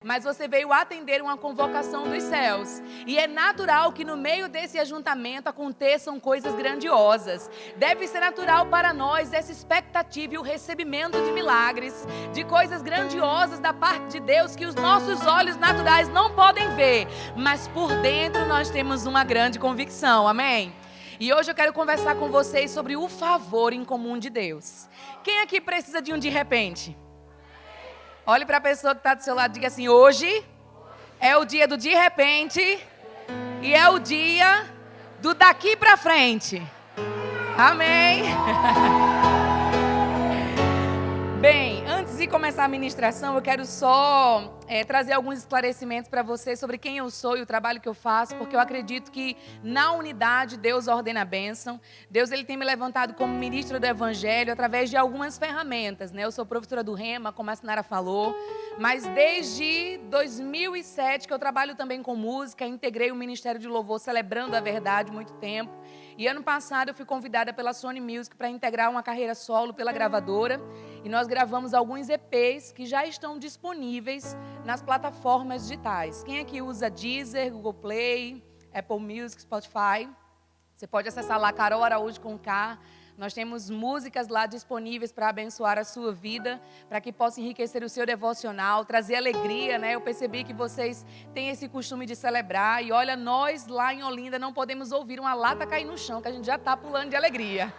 mas você veio atender uma convocação dos céus. E é natural que no meio desse ajuntamento aconteçam coisas grandiosas. Deve ser natural para nós essa expectativa e o recebimento de milagres, de coisas grandiosas da parte de Deus que os nossos olhos naturais não podem ver, mas por dentro nós temos uma grande convicção, amém? E hoje eu quero conversar com vocês sobre o favor incomum de Deus. Quem aqui precisa de um de repente? Olhe para a pessoa que está do seu lado e diga assim: hoje é o dia do de repente e é o dia do daqui para frente. Amém? Bem, antes de começar a ministração, eu quero só trazer alguns esclarecimentos para vocês sobre quem eu sou e o trabalho que eu faço, porque eu acredito que na unidade Deus ordena a bênção. Deus ele tem me levantado como ministra do Evangelho através de algumas ferramentas, né? Eu sou professora do Rema, como a Sinara falou, mas desde 2007 que eu trabalho também com música, integrei o Ministério de Louvor Celebrando a Verdade muito tempo. E ano passado eu fui convidada pela Sony Music para integrar uma carreira solo pela gravadora. E nós gravamos alguns EPs que já estão disponíveis nas plataformas digitais. Quem aqui usa Deezer, Google Play, Apple Music, Spotify? Você pode acessar lá, Carol Araújo com K. Nós temos músicas lá disponíveis para abençoar a sua vida, para que possa enriquecer o seu devocional, trazer alegria, né? Eu percebi que vocês têm esse costume de celebrar. E olha, nós lá em Olinda não podemos ouvir uma lata cair no chão, que a gente já está pulando de alegria.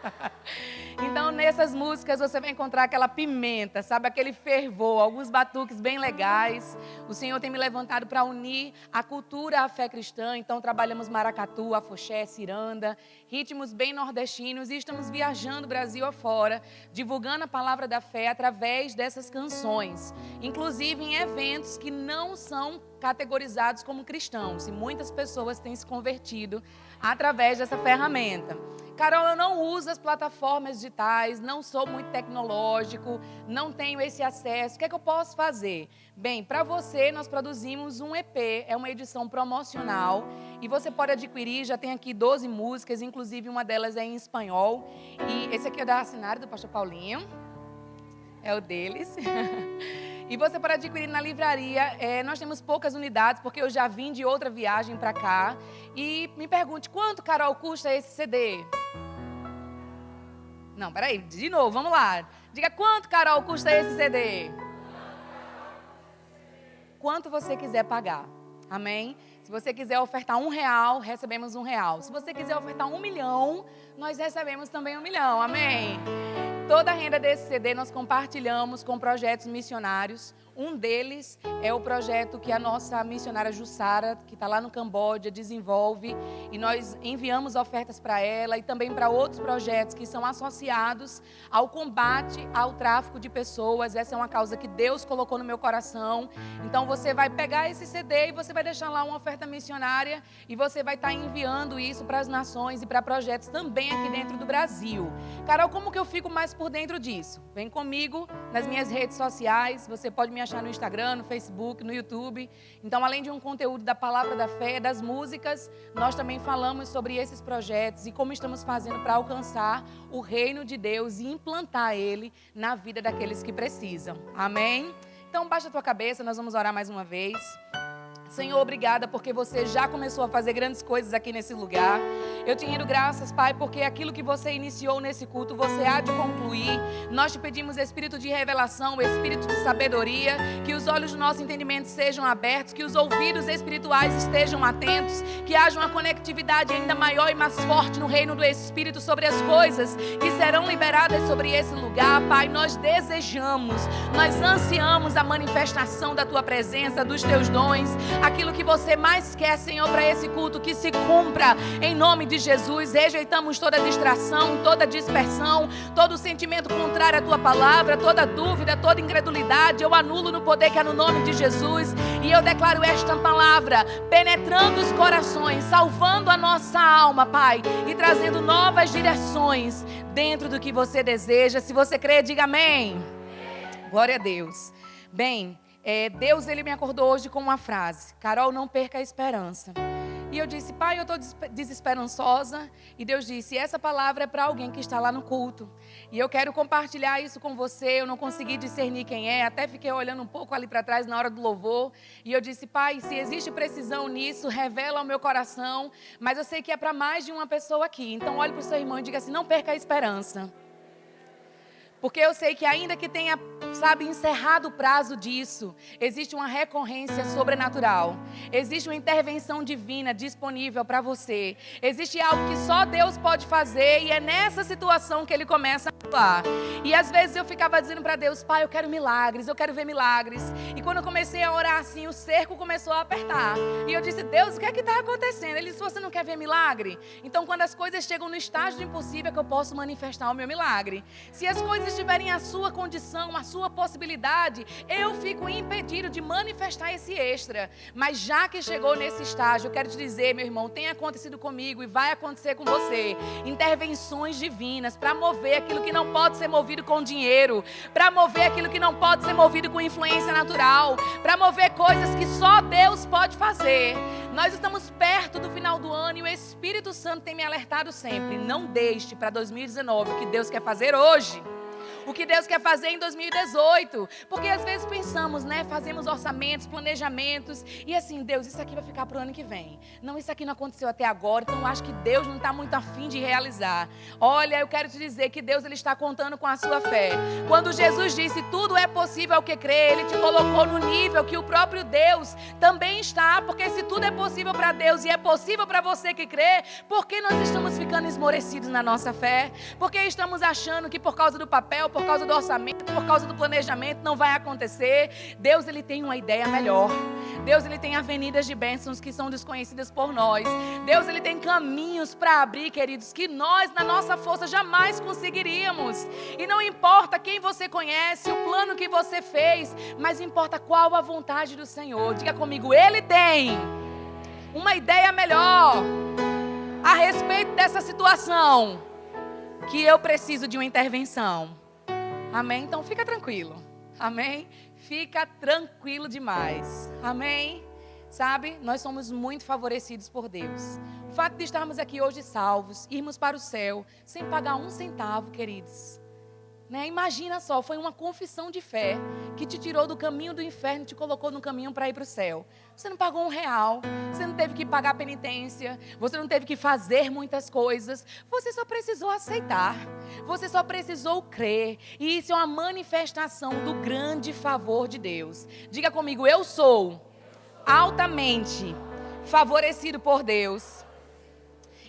Então, nessas músicas você vai encontrar aquela pimenta, sabe? Aquele fervor, alguns batuques bem legais. O Senhor tem me levantado para unir a cultura à fé cristã. Então, trabalhamos maracatu, afoxé, ciranda, ritmos bem nordestinos e estamos viajando o Brasil afora, divulgando a palavra da fé através dessas canções. Inclusive em eventos que não são categorizados como cristãos. E muitas pessoas têm se convertido através dessa ferramenta. Carol, eu não uso as plataformas digitais, não sou muito tecnológico, não tenho esse acesso. O que é que eu posso fazer? Bem, para você, nós produzimos um EP, é uma edição promocional. E você pode adquirir, já tem aqui 12 músicas, inclusive uma delas é em espanhol. E esse aqui é da Assinário, do pastor Paulinho. É o deles. E você pode adquirir na livraria. Nós temos poucas unidades, porque eu já vim de outra viagem para cá. E me pergunte, quanto, Carol, custa esse CD? Não, peraí, de novo, vamos lá. Diga, quanto, Carol, custa esse CD? Quanto você quiser pagar, amém? Se você quiser ofertar R$1, recebemos R$1. Se você quiser ofertar 1 milhão, nós recebemos também 1 milhão, amém? Toda a renda desse CD nós compartilhamos com projetos missionários. Um deles é o projeto que a nossa missionária Jussara, que está lá no Camboja, desenvolve. E nós enviamos ofertas para ela e também para outros projetos que são associados ao combate ao tráfico de pessoas. Essa é uma causa que Deus colocou no meu coração. Então você vai pegar esse CD e você vai deixar lá uma oferta missionária e você vai estar enviando isso para as nações e para projetos também aqui dentro do Brasil. Carol, como que eu fico mais por dentro disso? Vem comigo nas minhas redes sociais. Você pode me achar no Instagram, no Facebook, no YouTube. Então, além de um conteúdo da palavra da fé, das músicas, nós também falamos sobre esses projetos e como estamos fazendo para alcançar o reino de Deus e implantar ele na vida daqueles que precisam. Amém? Então, baixa a tua cabeça, nós vamos orar mais uma vez. Senhor, obrigada porque você já começou a fazer grandes coisas aqui nesse lugar. Eu te rendo graças, Pai, porque aquilo que você iniciou nesse culto, você há de concluir. Nós te pedimos espírito de revelação, espírito de sabedoria, que os olhos do nosso entendimento sejam abertos, que os ouvidos espirituais estejam atentos, que haja uma conectividade ainda maior e mais forte no reino do Espírito sobre as coisas que serão liberadas sobre esse lugar. Pai, nós desejamos, nós ansiamos a manifestação da Tua presença, dos Teus dons, aquilo que você mais quer, Senhor, para esse culto, que se cumpra em nome de Jesus. Rejeitamos toda distração, toda dispersão, todo sentimento contrário à Tua palavra, toda dúvida, toda incredulidade, eu anulo no poder que é no nome de Jesus, e eu declaro esta palavra penetrando os corações, salvando a nossa alma, Pai, e trazendo novas direções dentro do que você deseja. Se você crê, diga amém. Glória a Deus. Bem, Deus ele me acordou hoje com uma frase: Carol, não perca a esperança. E eu disse, pai, eu estou desesperançosa. E Deus disse, essa palavra é para alguém que está lá no culto. E eu quero compartilhar isso com você. Eu não consegui discernir quem é. Até fiquei olhando um pouco ali para trás na hora do louvor. E eu disse, pai, se existe precisão nisso, revela ao meu coração. Mas eu sei que é para mais de uma pessoa aqui. Então olhe para o seu irmão e diga assim, não perca a esperança. Porque eu sei que ainda que tenha, encerrado o prazo disso, existe uma recorrência sobrenatural. Existe uma intervenção divina disponível para você. Existe algo que só Deus pode fazer e é nessa situação que Ele começa a atuar. E às vezes eu ficava dizendo para Deus, pai, eu quero milagres, eu quero ver milagres. E quando eu comecei a orar assim, o cerco começou a apertar. E eu disse, Deus, o que é que está acontecendo? Ele disse, você não quer ver milagre? Então quando as coisas chegam no estágio do impossível é que eu posso manifestar o meu milagre. Se as coisas estiverem a sua condição, a sua possibilidade, eu fico impedido de manifestar esse extra. Mas já que chegou nesse estágio, eu quero te dizer, meu irmão, tem acontecido comigo e vai acontecer com você. Intervenções divinas para mover aquilo que não pode ser movido com dinheiro, para mover aquilo que não pode ser movido com influência natural, para mover coisas que só Deus pode fazer. Nós estamos perto do final do ano e o Espírito Santo tem me alertado sempre. Não deixe para 2019 o que Deus quer fazer hoje. O que Deus quer fazer em 2018. Porque às vezes pensamos, fazemos orçamentos, planejamentos. E assim, Deus, isso aqui vai ficar para o ano que vem. Não, isso aqui não aconteceu até agora. Então eu acho que Deus não está muito afim de realizar. Olha, eu quero te dizer que Deus ele está contando com a sua fé. Quando Jesus disse, tudo é possível ao que crê, Ele te colocou no nível que o próprio Deus também está. Porque se tudo é possível para Deus e é possível para você que crê, por que nós estamos ficando esmorecidos na nossa fé? Por que estamos achando que por causa do papel, por causa do orçamento, por causa do planejamento, não vai acontecer? Deus, Ele tem uma ideia melhor. Deus, Ele tem avenidas de bênçãos que são desconhecidas por nós. Deus, Ele tem caminhos para abrir, queridos, que nós, na nossa força, jamais conseguiríamos. E não importa quem você conhece, o plano que você fez, mas importa qual a vontade do Senhor. Diga comigo, Ele tem uma ideia melhor a respeito dessa situação, que eu preciso de uma intervenção. Amém? Então fica tranquilo. Amém? Fica tranquilo demais. Amém? Sabe? Nós somos muito favorecidos por Deus. O fato de estarmos aqui hoje salvos, irmos para o céu, sem pagar um centavo, queridos. Imagina só, foi uma confissão de fé que te tirou do caminho do inferno e te colocou no caminho para ir para o céu. Você não pagou R$1, você não teve que pagar penitência, você não teve que fazer muitas coisas, você só precisou aceitar, você só precisou crer. E isso é uma manifestação do grande favor de Deus. Diga comigo, eu sou altamente favorecido por Deus.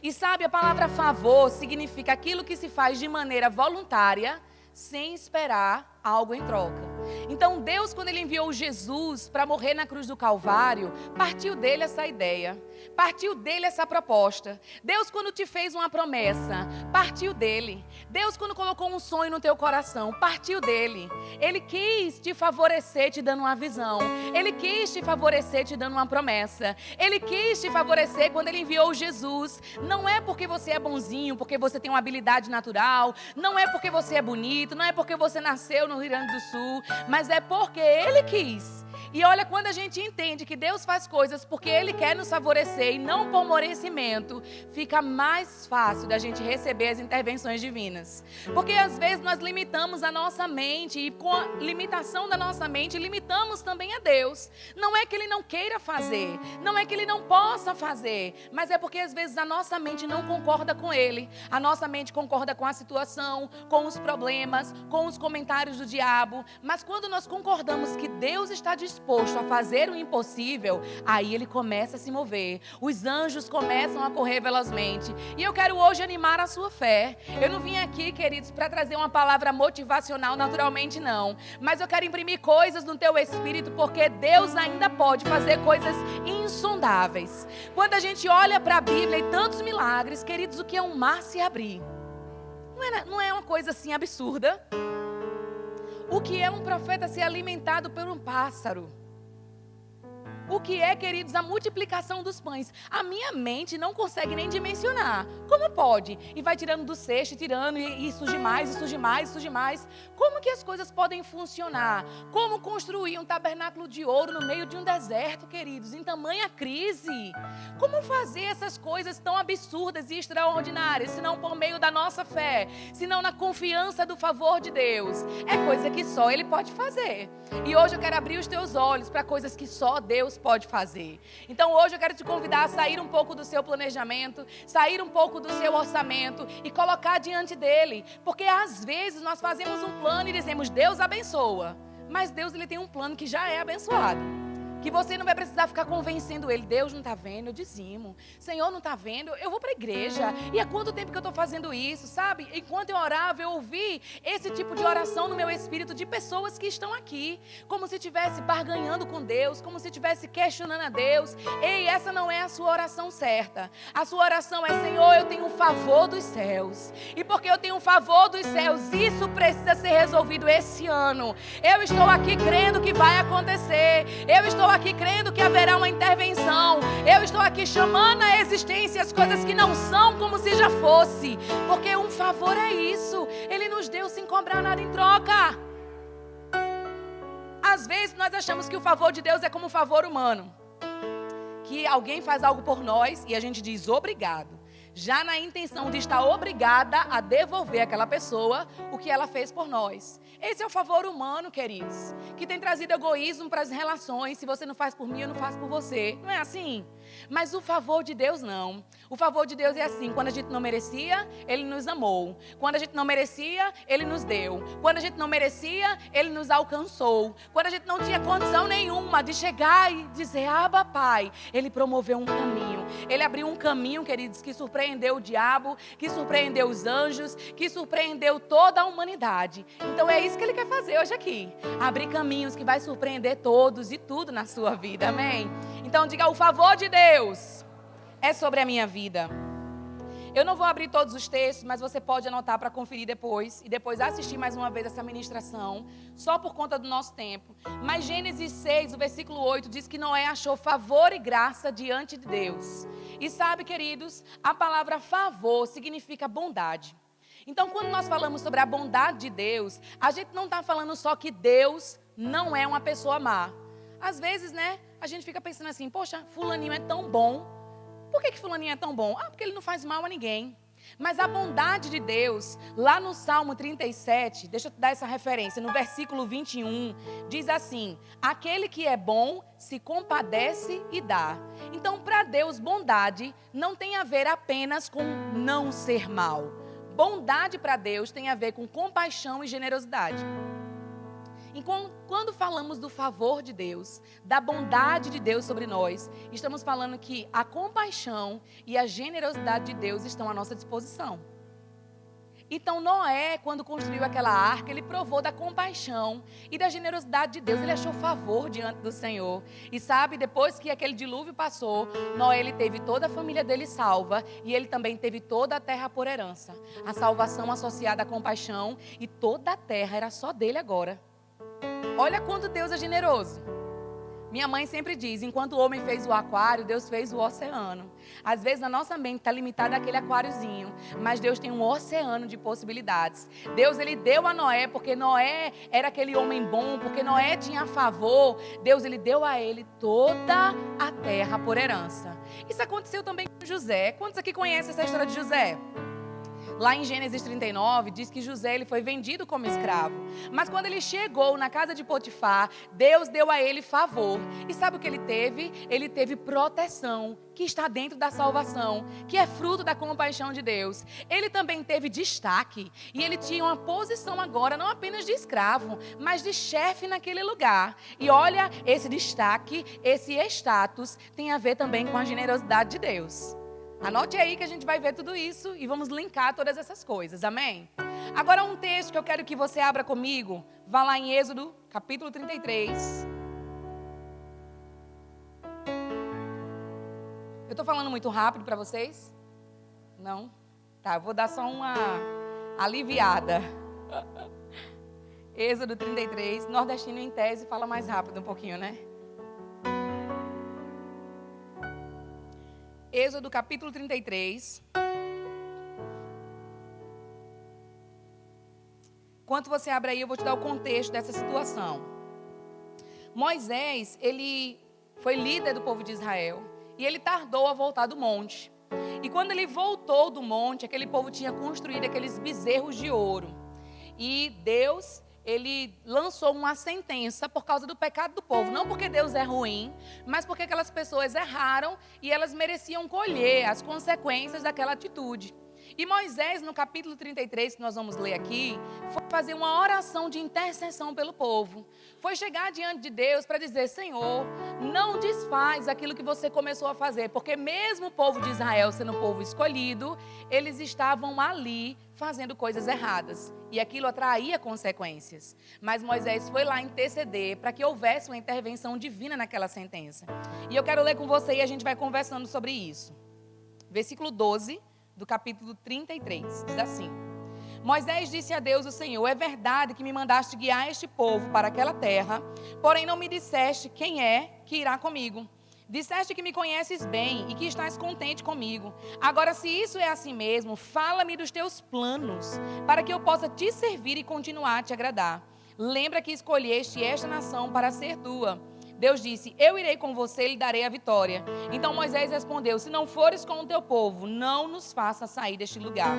E sabe, a palavra favor significa aquilo que se faz de maneira voluntária, sem esperar algo em troca. Então Deus, quando Ele enviou Jesus para morrer na cruz do Calvário, partiu dele essa ideia, partiu dele essa proposta. Deus, quando te fez uma promessa, partiu dele. Deus, quando colocou um sonho no teu coração, partiu dele. Ele quis te favorecer te dando uma visão. Ele quis te favorecer te dando uma promessa. Ele quis te favorecer quando Ele enviou Jesus. Não é porque você é bonzinho, porque você tem uma habilidade natural, não é porque você é bonito, não é porque você nasceu no Rio Grande do Sul, mas é porque Ele quis. E olha, quando a gente entende que Deus faz coisas porque Ele quer nos favorecer e não por merecimento, fica mais fácil da gente receber as intervenções divinas. Porque às vezes nós limitamos a nossa mente e com a limitação da nossa mente, limitamos também a Deus. Não é que Ele não queira fazer, não é que Ele não possa fazer, mas é porque às vezes a nossa mente não concorda com Ele. A nossa mente concorda com a situação, com os problemas, com os comentários do diabo. Mas quando nós concordamos que Deus está disposto a fazer o impossível, aí Ele começa a se mover. Os anjos começam a correr velozmente. E eu quero hoje animar a sua fé. Eu não vim aqui, queridos, para trazer uma palavra motivacional, naturalmente não. Mas eu quero imprimir coisas no teu espírito, porque Deus ainda pode fazer coisas insondáveis. Quando a gente olha para a Bíblia e tantos milagres, queridos, o que é um mar se abrir? Não é uma coisa assim absurda. O que é um profeta ser alimentado por um pássaro? O o que é, queridos, a multiplicação dos pães. A minha mente não consegue nem dimensionar. Como pode? E vai tirando do cesto, tirando, e surge mais, e surge mais, e surge mais. Como que as coisas podem funcionar? Como construir um tabernáculo de ouro no meio de um deserto, queridos, em tamanha crise? Como fazer essas coisas tão absurdas e extraordinárias, se não por meio da nossa fé, se não na confiança do favor de Deus? É coisa que só Ele pode fazer. E hoje eu quero abrir os teus olhos para coisas que só Deus pode fazer. Então hoje eu quero te convidar a sair um pouco do seu planejamento, sair um pouco do seu orçamento e colocar diante dele. Porque às vezes nós fazemos um plano e dizemos, Deus abençoa. Mas Deus, ele tem um plano que já é abençoado. Que você não vai precisar ficar convencendo ele. Deus não está vendo, eu dizimo. Senhor não está vendo, eu vou para a igreja. E há quanto tempo que eu estou fazendo isso, sabe? Enquanto eu orava, eu ouvi esse tipo de oração no meu espírito de pessoas que estão aqui. Como se estivesse barganhando com Deus, como se estivesse questionando a Deus. Ei, essa não é a sua oração certa. A sua oração é, Senhor, eu tenho um favor dos céus. E porque eu tenho um favor dos céus, isso precisa ser resolvido esse ano. Eu estou aqui crendo que vai acontecer. Eu estou aqui crendo que haverá uma intervenção. Eu estou aqui chamando à existência as coisas que não são como se já fosse. Porque um favor é isso. Ele nos deu sem cobrar nada em troca. Às vezes nós achamos que o favor de Deus é como um favor humano. Que alguém faz algo por nós e a gente diz obrigado. Já na intenção de estar obrigada a devolver àquela pessoa o que ela fez por nós. Esse é o favor humano, queridos, que tem trazido egoísmo para as relações. Se você não faz por mim, eu não faço por você. Não é assim? Mas o favor de Deus não. O favor de Deus é assim, quando a gente não merecia, Ele nos amou. Quando a gente não merecia, Ele nos deu. Quando a gente não merecia, Ele nos alcançou. Quando a gente não tinha condição nenhuma de chegar e dizer, Abba, Pai, Ele promoveu um caminho. Ele abriu um caminho, queridos, que surpreendeu o diabo, que surpreendeu os anjos, que surpreendeu toda a humanidade. Então é isso que Ele quer fazer hoje aqui. Abrir caminhos que vai surpreender todos e tudo na sua vida, amém? Então diga, o favor de Deus é sobre a minha vida. Eu não vou abrir todos os textos, mas você pode anotar para conferir depois. E depois assistir mais uma vez essa ministração, só por conta do nosso tempo. Mas Gênesis 6, o versículo 8, diz que Noé achou favor e graça diante de Deus. E sabe, queridos, a palavra favor significa bondade. Então, quando nós falamos sobre a bondade de Deus, a gente não está falando só que Deus não é uma pessoa má. Às vezes, né, a gente fica pensando assim, poxa, fulaninho é tão bom. Por que fulaninho é tão bom? Ah, porque ele não faz mal a ninguém. Mas a bondade de Deus, lá no Salmo 37, deixa eu te dar essa referência, no versículo 21, diz assim, aquele que é bom se compadece e dá. Então, para Deus, bondade não tem a ver apenas com não ser mal. Bondade para Deus tem a ver com compaixão e generosidade. E quando falamos do favor de Deus, da bondade de Deus sobre nós, estamos falando que a compaixão e a generosidade de Deus estão à nossa disposição. Então Noé, quando construiu aquela arca, ele provou da compaixão e da generosidade de Deus. Ele achou favor diante do Senhor. E sabe, depois que aquele dilúvio passou, Noé, ele teve toda a família dele salva e ele também teve toda a terra por herança. A salvação associada à compaixão e toda a terra era só dele agora. Olha quanto Deus é generoso. Minha mãe sempre diz, enquanto o homem fez o aquário, Deus fez o oceano. Às vezes a nossa mente está limitada àquele aquáriozinho, mas Deus tem um oceano de possibilidades. Deus, ele deu a Noé, porque Noé era aquele homem bom, porque Noé tinha favor. Deus, ele deu a ele toda a terra por herança. Isso aconteceu também com José. Quantos aqui conhecem essa história de José? Lá em Gênesis 39, diz que José ele foi vendido como escravo. Mas quando ele chegou na casa de Potifar, Deus deu a ele favor. E sabe o que ele teve? Ele teve proteção, que está dentro da salvação, que é fruto da compaixão de Deus. Ele também teve destaque. E ele tinha uma posição agora, não apenas de escravo, mas de chefe naquele lugar. E olha, esse destaque, esse status, tem a ver também com a generosidade de Deus. Anote aí que a gente vai ver tudo isso e vamos linkar todas essas coisas, amém? Agora um texto que eu quero que você abra comigo, vá lá em Êxodo, capítulo 33. Eu estou falando muito rápido para vocês? Não? Tá, eu vou dar só uma aliviada. Êxodo 33, nordestino em tese fala mais rápido um pouquinho, né? Êxodo capítulo 33. Enquanto você abre aí, eu vou te dar o contexto dessa situação. Moisés, ele foi líder do povo de Israel e ele tardou a voltar do monte. E quando ele voltou do monte, aquele povo tinha construído aqueles bezerros de ouro. E Deus, ele lançou uma sentença por causa do pecado do povo. Não porque Deus é ruim, mas porque aquelas pessoas erraram e elas mereciam colher as consequências daquela atitude. E Moisés, no capítulo 33, que nós vamos ler aqui, foi fazer uma oração de intercessão pelo povo. Foi chegar diante de Deus para dizer: Senhor, não desfaz aquilo que você começou a fazer. Porque mesmo o povo de Israel sendo um povo escolhido, eles estavam ali fazendo coisas erradas. E aquilo atraía consequências. Mas Moisés foi lá interceder para que houvesse uma intervenção divina naquela sentença. E eu quero ler com você e a gente vai conversando sobre isso. Versículo 12. Do capítulo 33, diz assim: Moisés disse a Deus, o Senhor: é verdade que me mandaste guiar este povo para aquela terra, porém não me disseste quem é que irá comigo. Disseste que me conheces bem e que estás contente comigo. Agora, se isso é assim mesmo, fala-me dos teus planos, para que eu possa te servir e continuar a te agradar. Lembra que escolheste esta nação para ser tua. Deus disse: eu irei com você e lhe darei a vitória. Então Moisés respondeu: se não fores com o teu povo, não nos faça sair deste lugar.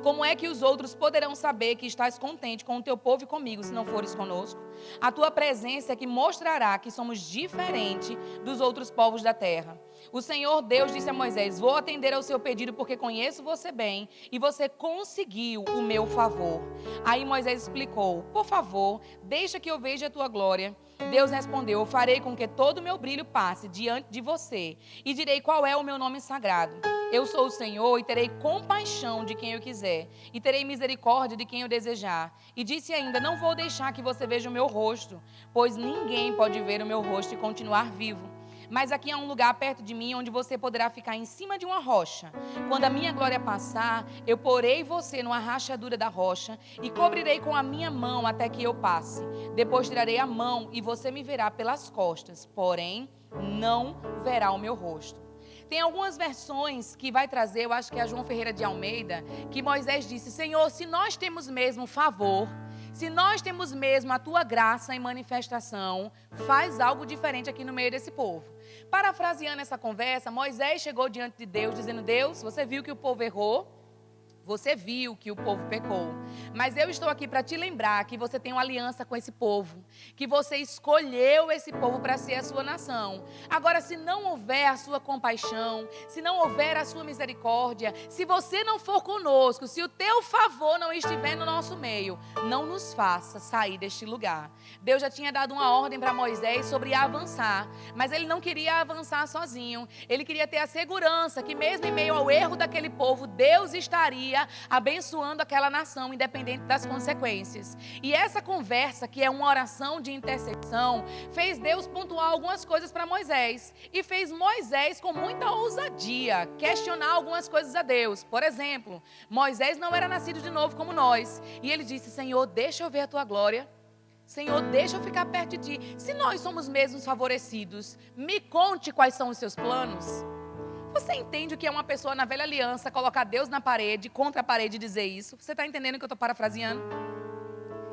Como é que os outros poderão saber que estás contente com o teu povo e comigo, se não fores conosco? A tua presença é que mostrará que somos diferentes dos outros povos da terra. O Senhor Deus disse a Moisés: vou atender ao seu pedido porque conheço você bem e você conseguiu o meu favor. Aí Moisés explicou: por favor, deixa que eu veja a tua glória. Deus respondeu: eu farei com que todo o meu brilho passe diante de você e direi qual é o meu nome sagrado. Eu sou o Senhor e terei compaixão de quem eu quiser e terei misericórdia de quem eu desejar. E disse ainda: não vou deixar que você veja o meu rosto, pois ninguém pode ver o meu rosto e continuar vivo. Mas aqui há um lugar perto de mim onde você poderá ficar em cima de uma rocha. Quando a minha glória passar, eu porei você numa rachadura da rocha e cobrirei com a minha mão até que eu passe. Depois tirarei a mão e você me verá pelas costas, porém não verá o meu rosto. Tem algumas versões que vai trazer, eu acho que é a João Ferreira de Almeida, que Moisés disse: Senhor, se nós temos mesmo favor, se nós temos mesmo a tua graça em manifestação, faz algo diferente aqui no meio desse povo. Parafraseando essa conversa, Moisés chegou diante de Deus dizendo: Deus, você viu que o povo errou? Você viu que o povo pecou, mas eu estou aqui para te lembrar que você tem uma aliança com esse povo, que você escolheu esse povo para ser a sua nação. Agora, se não houver a sua compaixão, se não houver a sua misericórdia, se você não for conosco, se o teu favor não estiver no nosso meio, não nos faça sair deste lugar. Deus já tinha dado uma ordem para Moisés sobre avançar, mas ele não queria avançar sozinho. Ele queria ter a segurança que mesmo em meio ao erro daquele povo, Deus estaria abençoando aquela nação, independente das consequências. E essa conversa, que é uma oração de intercessão, fez Deus pontuar algumas coisas para Moisés. E fez Moisés, com muita ousadia, questionar algumas coisas a Deus. Por exemplo, Moisés não era nascido de novo como nós. E ele disse: Senhor, deixa eu ver a tua glória. Senhor, deixa eu ficar perto de ti. Se nós somos mesmos favorecidos, me conte quais são os seus planos. Você entende o que é uma pessoa na velha aliança colocar Deus na parede, contra a parede e dizer isso? Você está entendendo o que eu estou parafraseando?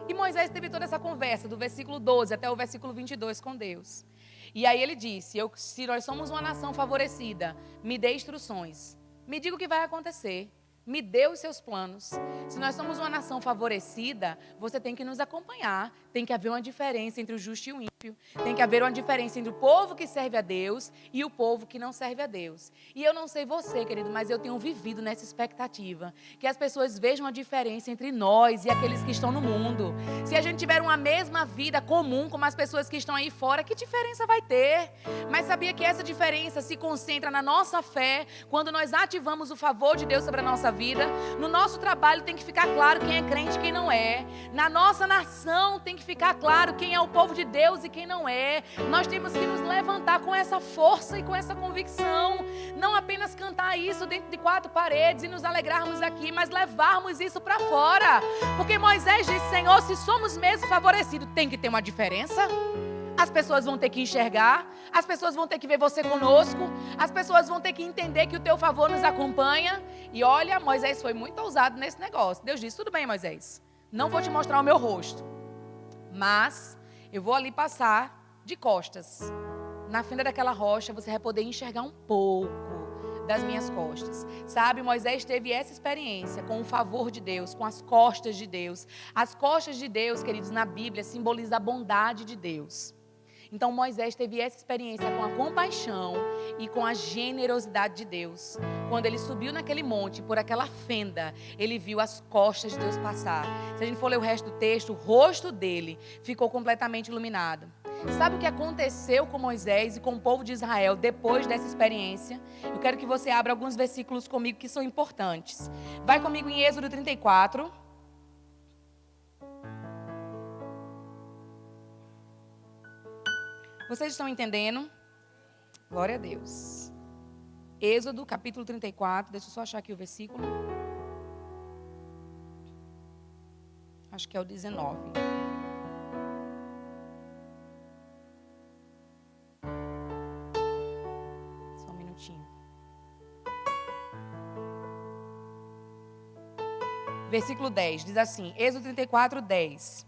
E Moisés teve toda essa conversa, do versículo 12 até o versículo 22 com Deus. E aí ele disse: se nós somos uma nação favorecida, me dê instruções. Me diga o que vai acontecer. Me dê os seus planos. Se nós somos uma nação favorecida, você tem que nos acompanhar. Tem que haver uma diferença entre o justo e o ímpio. Tem que haver uma diferença entre o povo que serve a Deus e o povo que não serve a Deus. E eu não sei você, querido, mas eu tenho vivido nessa expectativa. Que as pessoas vejam a diferença entre nós e aqueles que estão no mundo. Se a gente tiver uma mesma vida comum como as pessoas que estão aí fora, que diferença vai ter? Mas sabia que essa diferença se concentra na nossa fé, quando nós ativamos o favor de Deus sobre a nossa vida. No nosso trabalho tem que ficar claro quem é crente e quem não é. Na nossa nação tem que ficar claro quem é o povo de Deus e quem não é. Nós temos que nos levantar com essa força e com essa convicção. Não apenas cantar isso dentro de 4 paredes e nos alegrarmos aqui, mas levarmos isso para fora. Porque Moisés disse: Senhor, se somos mesmo favorecidos, tem que ter uma diferença. As pessoas vão ter que enxergar, as pessoas vão ter que ver você conosco, as pessoas vão ter que entender que o teu favor nos acompanha. E olha, Moisés foi muito ousado nesse negócio. Deus disse, tudo bem, Moisés, não vou te mostrar o meu rosto, mas eu vou ali passar de costas. Na fenda daquela rocha, você vai poder enxergar um pouco das minhas costas. Sabe, Moisés teve essa experiência com o favor de Deus, com as costas de Deus. As costas de Deus, queridos, na Bíblia, simboliza a bondade de Deus. Então Moisés teve essa experiência com a compaixão e com a generosidade de Deus. Quando ele subiu naquele monte, por aquela fenda, ele viu as costas de Deus passar. Se a gente for ler o resto do texto, o rosto dele ficou completamente iluminado. Sabe o que aconteceu com Moisés e com o povo de Israel depois dessa experiência? Eu quero que você abra alguns versículos comigo que são importantes. Vai comigo em Êxodo 34. Vocês estão entendendo? Glória a Deus. Êxodo, capítulo 34. Deixa eu só achar aqui o versículo. Acho que é o 19. Só um minutinho. Versículo 10, diz assim, Êxodo 34, 10.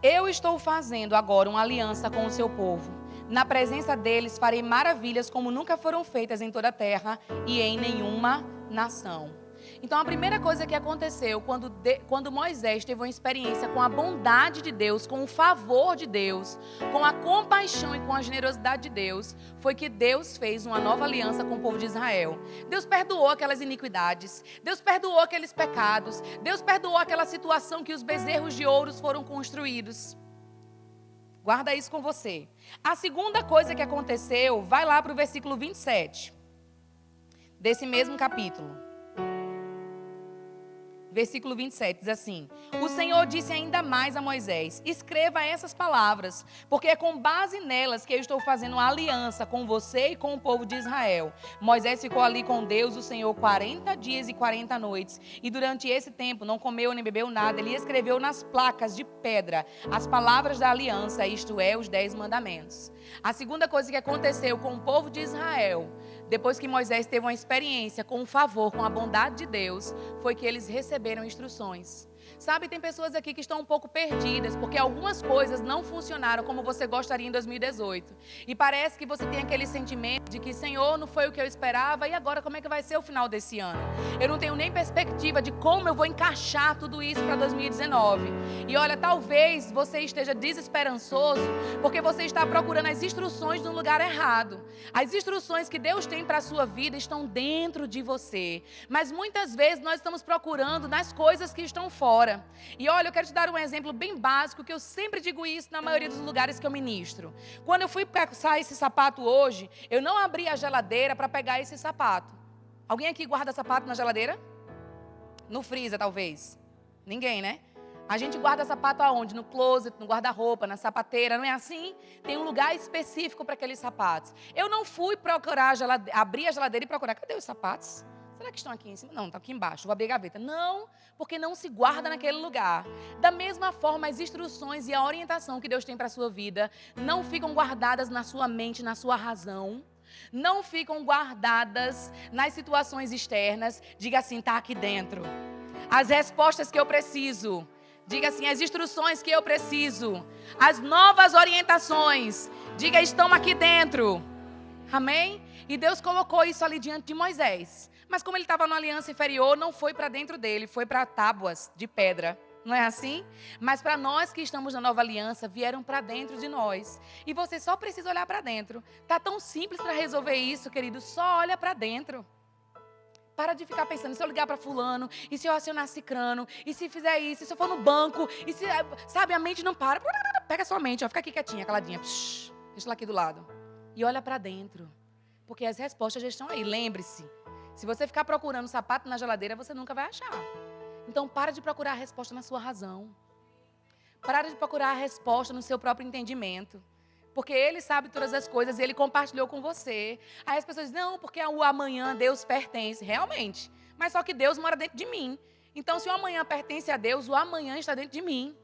Eu estou fazendo agora uma aliança com o seu povo. Na presença deles farei maravilhas como nunca foram feitas em toda a terra e em nenhuma nação. Então a primeira coisa que aconteceu quando Moisés teve uma experiência com a bondade de Deus, com o favor de Deus, com a compaixão e com a generosidade de Deus, foi que Deus fez uma nova aliança com o povo de Israel. Deus perdoou aquelas iniquidades, Deus perdoou aqueles pecados, Deus perdoou aquela situação que os bezerros de ouro foram construídos. Guarda isso com você. A segunda coisa que aconteceu, vai lá para o versículo 27, desse mesmo capítulo. Versículo 27 diz assim, o Senhor disse ainda mais a Moisés, escreva essas palavras, porque é com base nelas que eu estou fazendo uma aliança com você e com o povo de Israel. Moisés ficou ali com Deus, o Senhor, 40 dias e 40 noites, e durante esse tempo não comeu nem bebeu nada. Ele escreveu nas placas de pedra as palavras da aliança, isto é, os 10 mandamentos. A segunda coisa que aconteceu com o povo de Israel, depois que Moisés teve uma experiência com o favor, com a bondade de Deus, foi que eles receberam instruções. Sabe, tem pessoas aqui que estão um pouco perdidas, porque algumas coisas não funcionaram como você gostaria em 2018. E parece que você tem aquele sentimento de que, Senhor, não foi o que eu esperava, e agora como é que vai ser o final desse ano? Eu não tenho nem perspectiva de como eu vou encaixar tudo isso para 2019. E olha, talvez você esteja desesperançoso, porque você está procurando as instruções no lugar errado. As instruções que Deus tem para a sua vida estão dentro de você. Mas muitas vezes nós estamos procurando nas coisas que estão fora. E olha, eu quero te dar um exemplo bem básico, que eu sempre digo isso na maioria dos lugares que eu ministro. Quando eu fui pegar esse sapato hoje, eu não abri a geladeira para pegar esse sapato. Alguém aqui guarda sapato na geladeira? No freezer, talvez. Ninguém, né? A gente guarda sapato aonde? No closet, no guarda-roupa, na sapateira, não é assim? Tem um lugar específico para aqueles sapatos. Eu não fui procurar abrir a geladeira e procurar, cadê os sapatos? Será que estão aqui em cima? Não, estão aqui embaixo. Vou abrir a gaveta. Não, porque não se guarda naquele lugar. Da mesma forma, as instruções e a orientação que Deus tem para a sua vida não ficam guardadas na sua mente, na sua razão. Não ficam guardadas nas situações externas. Diga assim, está aqui dentro. As respostas que eu preciso. Diga assim, as instruções que eu preciso. As novas orientações. Diga, estão aqui dentro. Amém? E Deus colocou isso ali diante de Moisés. Mas como ele estava numa aliança inferior, não foi para dentro dele, foi para tábuas de pedra. Não é assim? Mas para nós que estamos na nova aliança, vieram para dentro de nós. E você só precisa olhar para dentro. Está tão simples para resolver isso, querido. Só olha para dentro. Para de ficar pensando, e se eu ligar para fulano, e se eu acionar cicrano, e se fizer isso, e se eu for no banco, e se, sabe, a mente não para. Pega a sua mente, ó, fica aqui quietinha, caladinha. Psh, deixa ela aqui do lado. E olha para dentro. Porque as respostas já estão aí. Lembre-se. Se você ficar procurando sapato na geladeira, você nunca vai achar. Então, para de procurar a resposta na sua razão. Para de procurar a resposta no seu próprio entendimento. Porque Ele sabe todas as coisas e Ele compartilhou com você. Aí as pessoas dizem, não, porque o amanhã Deus pertence. Realmente. Mas só que Deus mora dentro de mim. Então, se o amanhã pertence a Deus, o amanhã está dentro de mim.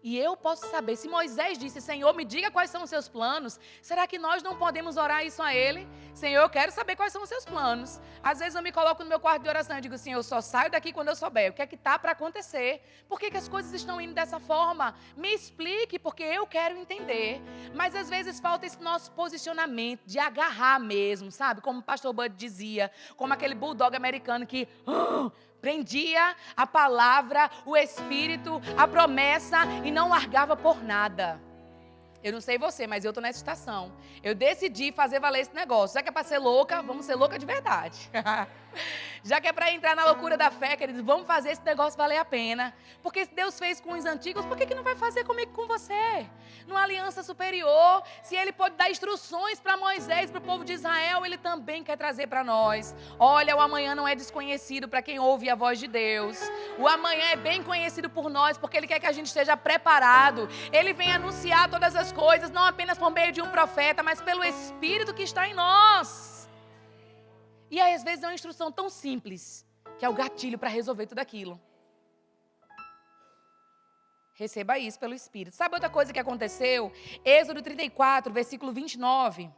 E eu posso saber, se Moisés disse, Senhor, me diga quais são os seus planos, será que nós não podemos orar isso a Ele? Senhor, eu quero saber quais são os seus planos. Às vezes eu me coloco no meu quarto de oração e digo, Senhor, eu só saio daqui quando eu souber o que é que está para acontecer. Por que as coisas estão indo dessa forma? Me explique, porque eu quero entender. Mas às vezes falta esse nosso posicionamento de agarrar mesmo, sabe? Como o pastor Bud dizia, como aquele bulldog americano que... prendia a palavra, o Espírito, a promessa e não largava por nada. Eu não sei você, mas eu estou nessa estação. Eu decidi fazer valer esse negócio. Já que é para ser louca, vamos ser louca de verdade. Já que é para entrar na loucura da fé, queridos, vamos fazer esse negócio valer a pena. Porque se Deus fez com os antigos, por que não vai fazer comigo e com você? Numa aliança superior, se Ele pode dar instruções para Moisés, para o povo de Israel, Ele também quer trazer para nós. Olha, o amanhã não é desconhecido para quem ouve a voz de Deus. O amanhã é bem conhecido por nós, porque Ele quer que a gente esteja preparado. Ele vem anunciar todas as coisas, não apenas por meio de um profeta, mas pelo Espírito que está em nós. E aí, às vezes, é uma instrução tão simples, que é o gatilho para resolver tudo aquilo. Receba isso pelo Espírito. Sabe outra coisa que aconteceu? Êxodo 34, versículo 29.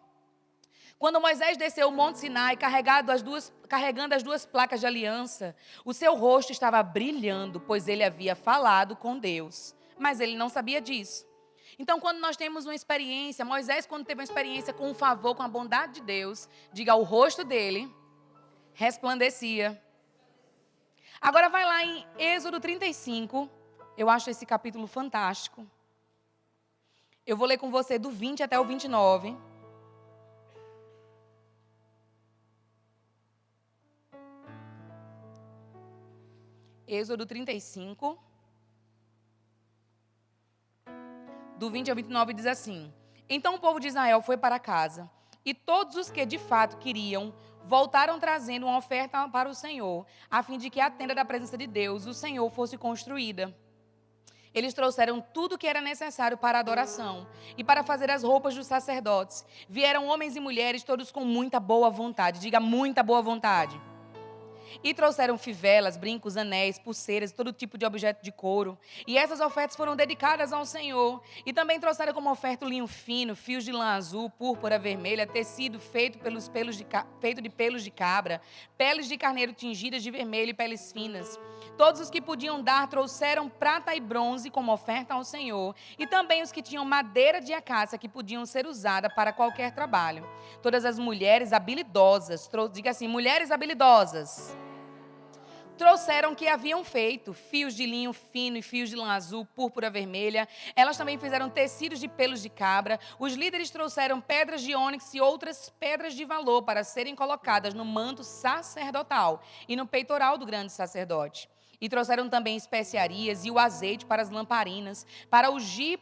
Quando Moisés desceu o Monte Sinai, carregando as duas placas de aliança, o seu rosto estava brilhando, pois ele havia falado com Deus. Mas ele não sabia disso. Então, quando nós temos uma experiência, Moisés, quando teve uma experiência com o favor, com a bondade de Deus, diga, o rosto dele resplandecia. Agora vai lá em Êxodo 35, eu acho esse capítulo fantástico. Eu vou ler com você do 20 até o 29. Êxodo 35, do 20 ao 29 diz assim: Então o povo de Israel foi para casa, e todos os que de fato queriam, voltaram trazendo uma oferta para o Senhor, a fim de que a tenda da presença de Deus, o Senhor, fosse construída. Eles trouxeram tudo o que era necessário para a adoração e para fazer as roupas dos sacerdotes. Vieram homens e mulheres, todos com muita boa vontade. Diga, muita boa vontade. E trouxeram fivelas, brincos, anéis, pulseiras, todo tipo de objeto de couro. E essas ofertas foram dedicadas ao Senhor. E também trouxeram como oferta o linho fino, fios de lã azul, púrpura vermelha, tecido feito de pelos de cabra, peles de carneiro tingidas de vermelho e peles finas. Todos os que podiam dar trouxeram prata e bronze como oferta ao Senhor. E também os que tinham madeira de acácia que podiam ser usada para qualquer trabalho. Todas as mulheres habilidosas, diga assim, mulheres habilidosas, trouxeram o que haviam feito, fios de linho fino e fios de lã azul, púrpura vermelha. Elas também fizeram tecidos de pelos de cabra. Os líderes trouxeram pedras de ônix e outras pedras de valor para serem colocadas no manto sacerdotal e no peitoral do grande sacerdote. E trouxeram também especiarias e o azeite para as lamparinas, para o ungir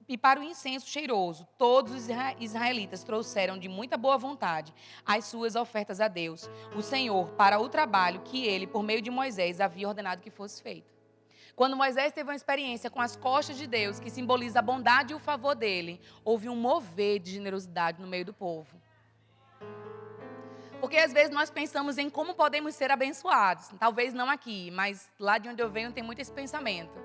e para o incenso cheiroso. Todos os israelitas trouxeram de muita boa vontade as suas ofertas a Deus, o Senhor, para o trabalho que ele, por meio de Moisés, havia ordenado que fosse feito. Quando Moisés teve uma experiência com as costas de Deus, que simboliza a bondade e o favor dele, houve um mover de generosidade no meio do povo. Porque às vezes nós pensamos em como podemos ser abençoados. Talvez não aqui, mas lá de onde eu venho tem muito esse pensamento.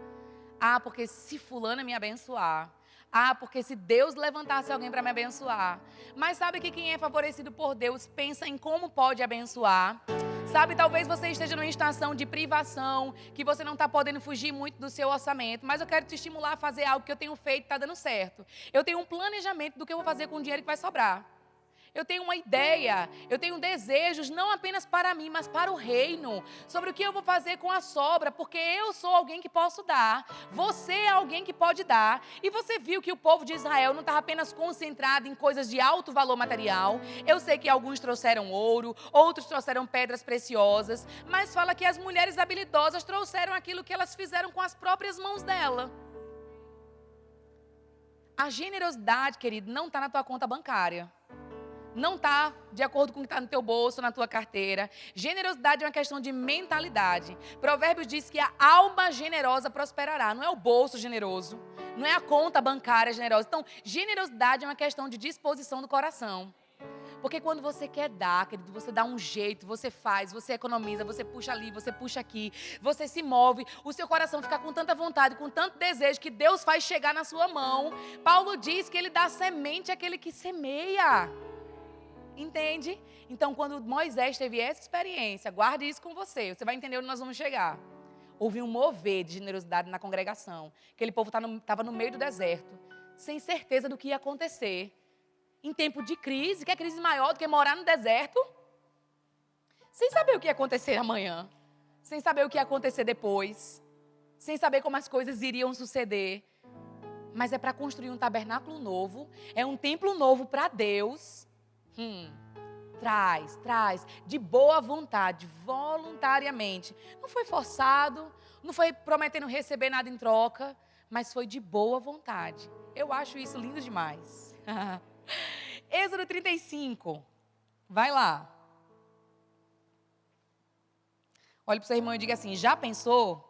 Ah, porque se fulano me abençoar. Ah, porque se Deus levantasse alguém para me abençoar. Mas sabe que quem é favorecido por Deus pensa em como pode abençoar. Sabe, talvez você esteja numa estação de privação, que você não está podendo fugir muito do seu orçamento. Mas eu quero te estimular a fazer algo que eu tenho feito e está dando certo. Eu tenho um planejamento do que eu vou fazer com o dinheiro que vai sobrar. Eu tenho uma ideia, eu tenho desejos, não apenas para mim, mas para o reino, sobre o que eu vou fazer com a sobra, porque eu sou alguém que posso dar, você é alguém que pode dar. E você viu que o povo de Israel não estava apenas concentrado em coisas de alto valor material. Eu sei que alguns trouxeram ouro, outros trouxeram pedras preciosas, mas fala que as mulheres habilidosas trouxeram aquilo que elas fizeram com as próprias mãos dela. A generosidade, querido, não está na tua conta bancária. Não está de acordo com o que está no teu bolso, na tua carteira. Generosidade é uma questão de mentalidade. Provérbios diz que a alma generosa prosperará. Não é o bolso generoso, não é a conta bancária generosa. Então, generosidade é uma questão de disposição do coração. Porque quando você quer dar, querido, você dá um jeito, você faz, você economiza, você puxa ali, você puxa aqui, você se move, o seu coração fica com tanta vontade, com tanto desejo, que Deus faz chegar na sua mão. Paulo diz que ele dá semente àquele que semeia. Entende? Então, quando Moisés teve essa experiência, guarde isso com você, você vai entender onde nós vamos chegar. Houve um mover de generosidade na congregação. Aquele povo estava no meio do deserto, sem certeza do que ia acontecer. Em tempo de crise, que é crise maior do que morar no deserto, sem saber o que ia acontecer amanhã, sem saber o que ia acontecer depois, sem saber como as coisas iriam suceder. Mas é para construir um tabernáculo novo, é um templo novo para Deus. Traz, de boa vontade, voluntariamente. Não foi forçado, não foi prometendo receber nada em troca, mas foi de boa vontade. Eu acho isso lindo demais. Êxodo 35. Vai lá. Olhe para o seu irmão e diga assim: já pensou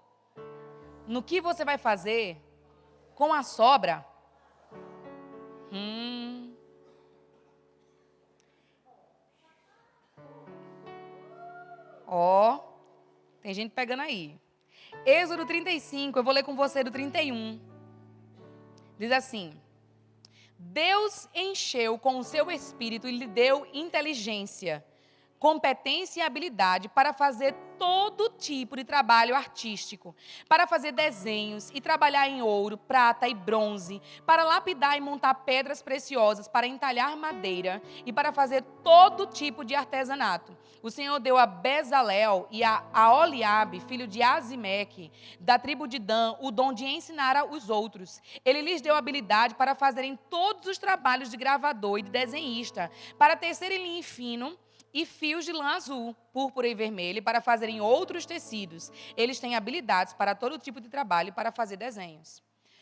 no que você vai fazer com a sobra? Ó, tem gente pegando aí. Êxodo 35, eu vou ler com você do 31. Diz assim: Deus encheu com o seu espírito e lhe deu inteligência, competência e habilidade para fazer todo tipo de trabalho artístico, para fazer desenhos e trabalhar em ouro, prata e bronze, para lapidar e montar pedras preciosas, para entalhar madeira e para fazer todo tipo de artesanato. O Senhor deu a Bezalel e a Oliabe, filho de Azimeque, da tribo de Dan, o dom de ensinar os outros. Ele lhes deu habilidade para fazerem todos os trabalhos de gravador e de desenhista, para tecerem linho fino e fios de lã azul, púrpura e vermelho, para fazerem outros tecidos. Eles têm habilidades para todo tipo de trabalho e para fazer desenhos.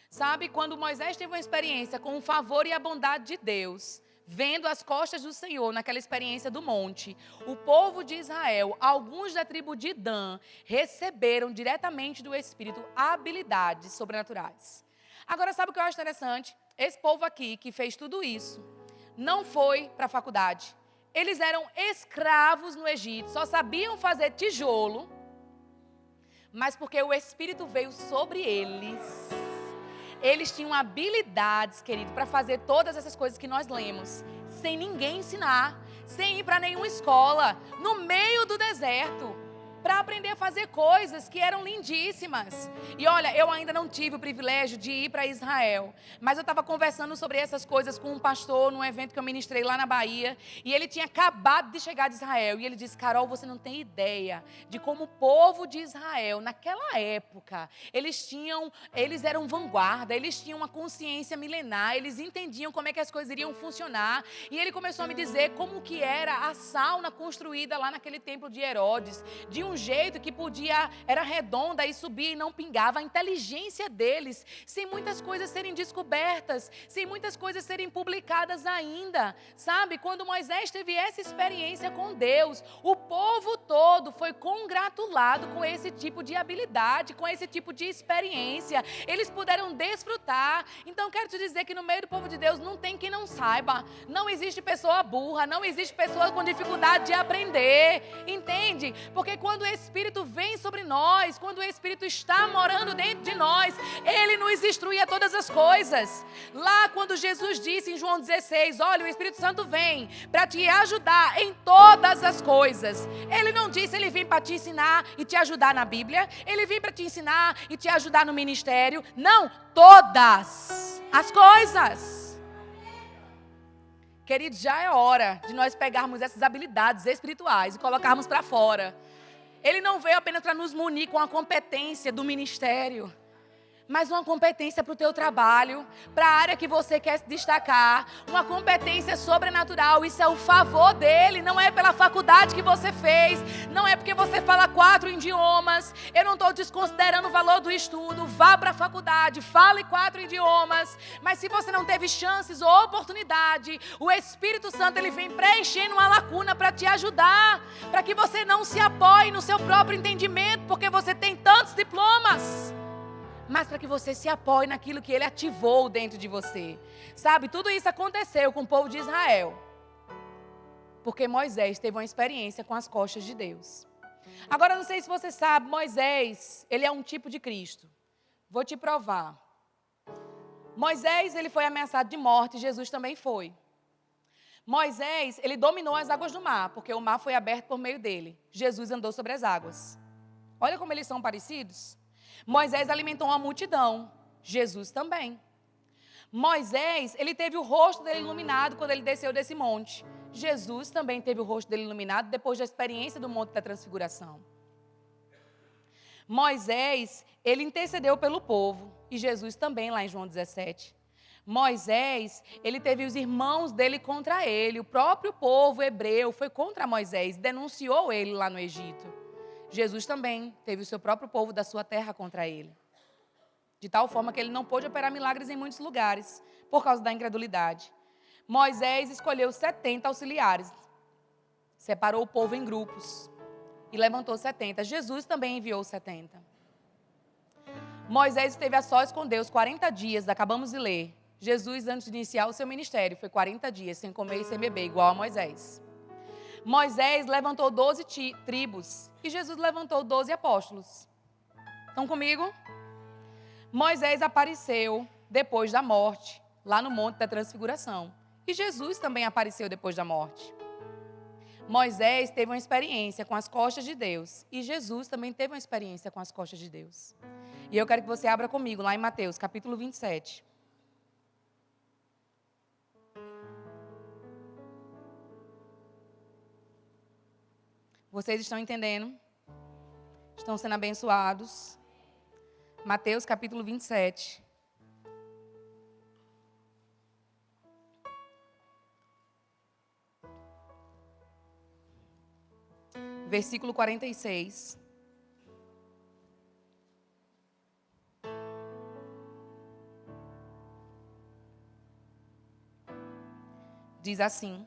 Sabe, quando Moisés teve uma experiência com o favor e a bondade de Deus, vendo as costas do Senhor naquela experiência do monte, o povo de Israel, alguns da tribo de Dan, receberam diretamente do Espírito habilidades sobrenaturais. Agora, sabe o que eu acho interessante? Esse povo aqui que fez tudo isso, não foi para a faculdade. Eles eram escravos no Egito, só sabiam fazer tijolo, mas porque o Espírito veio sobre eles, eles tinham habilidades, querido, para fazer todas essas coisas que nós lemos, sem ninguém ensinar, sem ir para nenhuma escola, no meio do deserto, para aprender a fazer coisas que eram lindíssimas. E olha, eu ainda não tive o privilégio de ir para Israel, mas eu estava conversando sobre essas coisas com um pastor num evento que eu ministrei lá na Bahia, e ele tinha acabado de chegar de Israel, e ele disse: Carol, você não tem ideia de como o povo de Israel, naquela época, eles eram vanguarda, eles tinham uma consciência milenar, eles entendiam como é que as coisas iriam funcionar, e ele começou a me dizer como que era a sauna construída lá naquele templo de Herodes, de um jeito que era redonda e subia e não pingava. A inteligência deles, sem muitas coisas serem descobertas, sem muitas coisas serem publicadas ainda, sabe? Quando Moisés teve essa experiência com Deus, o povo todo foi congratulado com esse tipo de habilidade, com esse tipo de experiência. Eles puderam desfrutar. Então quero te dizer que no meio do povo de Deus não tem quem não saiba, não existe pessoa burra, não existe pessoa com dificuldade de aprender, entende? Porque quando o Espírito vem sobre nós, quando o Espírito está morando dentro de nós, Ele nos instrui a todas as coisas. Lá quando Jesus disse em João 16, olha, o Espírito Santo vem para te ajudar em todas as coisas. Ele não disse, Ele vem para te ensinar e te ajudar na Bíblia, Ele vem para te ensinar e te ajudar no ministério. Não, todas as coisas. Queridos, já é hora de nós pegarmos essas habilidades espirituais e colocarmos para fora. Ele não veio apenas para nos munir com a competência do ministério, mas uma competência para o teu trabalho, para a área que você quer se destacar, uma competência sobrenatural. Isso é o favor dele, não é pela faculdade que você fez, não é porque você fala 4 idiomas. Eu não estou desconsiderando o valor do estudo. Vá para a faculdade, fale 4 idiomas, mas se você não teve chances ou oportunidade, o Espírito Santo ele vem preenchendo uma lacuna para te ajudar, para que você não se apoie no seu próprio entendimento, porque você tem tantos diplomas, mas para que você se apoie naquilo que Ele ativou dentro de você. Sabe, tudo isso aconteceu com o povo de Israel. Porque Moisés teve uma experiência com as costas de Deus. Agora, não sei se você sabe, Moisés, ele é um tipo de Cristo. Vou te provar. Moisés, ele foi ameaçado de morte, Jesus também foi. Moisés, ele dominou as águas do mar, porque o mar foi aberto por meio dele. Jesus andou sobre as águas. Olha como eles são parecidos. Moisés alimentou uma multidão, Jesus também. Moisés, ele teve o rosto dele iluminado quando ele desceu desse monte. Jesus também teve o rosto dele iluminado depois da experiência do Monte da Transfiguração. Moisés, ele intercedeu pelo povo, e Jesus também lá em João 17. Moisés, ele teve os irmãos dele contra ele, o próprio povo hebreu foi contra Moisés, denunciou ele lá no Egito. Jesus também teve o seu próprio povo da sua terra contra ele. De tal forma que ele não pôde operar milagres em muitos lugares, por causa da incredulidade. Moisés escolheu 70 auxiliares, separou o povo em grupos e levantou 70. Jesus também enviou 70. Moisés esteve a sós com Deus 40 dias, acabamos de ler. Jesus, antes de iniciar o seu ministério, foi 40 dias sem comer e sem beber, igual a Moisés. Moisés levantou 12 tribos e Jesus levantou 12 apóstolos. Estão comigo? Moisés apareceu depois da morte, lá no Monte da Transfiguração. E Jesus também apareceu depois da morte. Moisés teve uma experiência com as costas de Deus. E Jesus também teve uma experiência com as costas de Deus. E eu quero que você abra comigo lá em Mateus, capítulo 27. Vocês estão entendendo? Estão sendo abençoados? Mateus, capítulo 27. Versículo 46. Diz assim.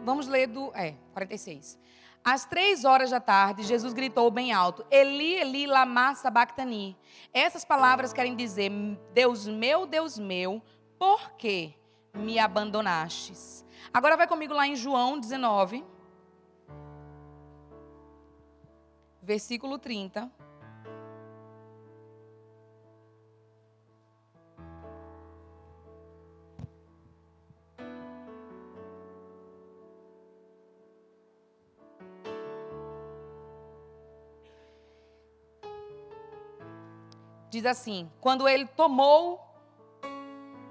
Vamos ler do 46. Às 3 horas da tarde, Jesus gritou bem alto: Eli, Eli, lama sabactani. Essas palavras querem dizer: Deus meu, por que me abandonastes? Agora vai comigo lá em João 19. Versículo 30. Diz assim: quando ele tomou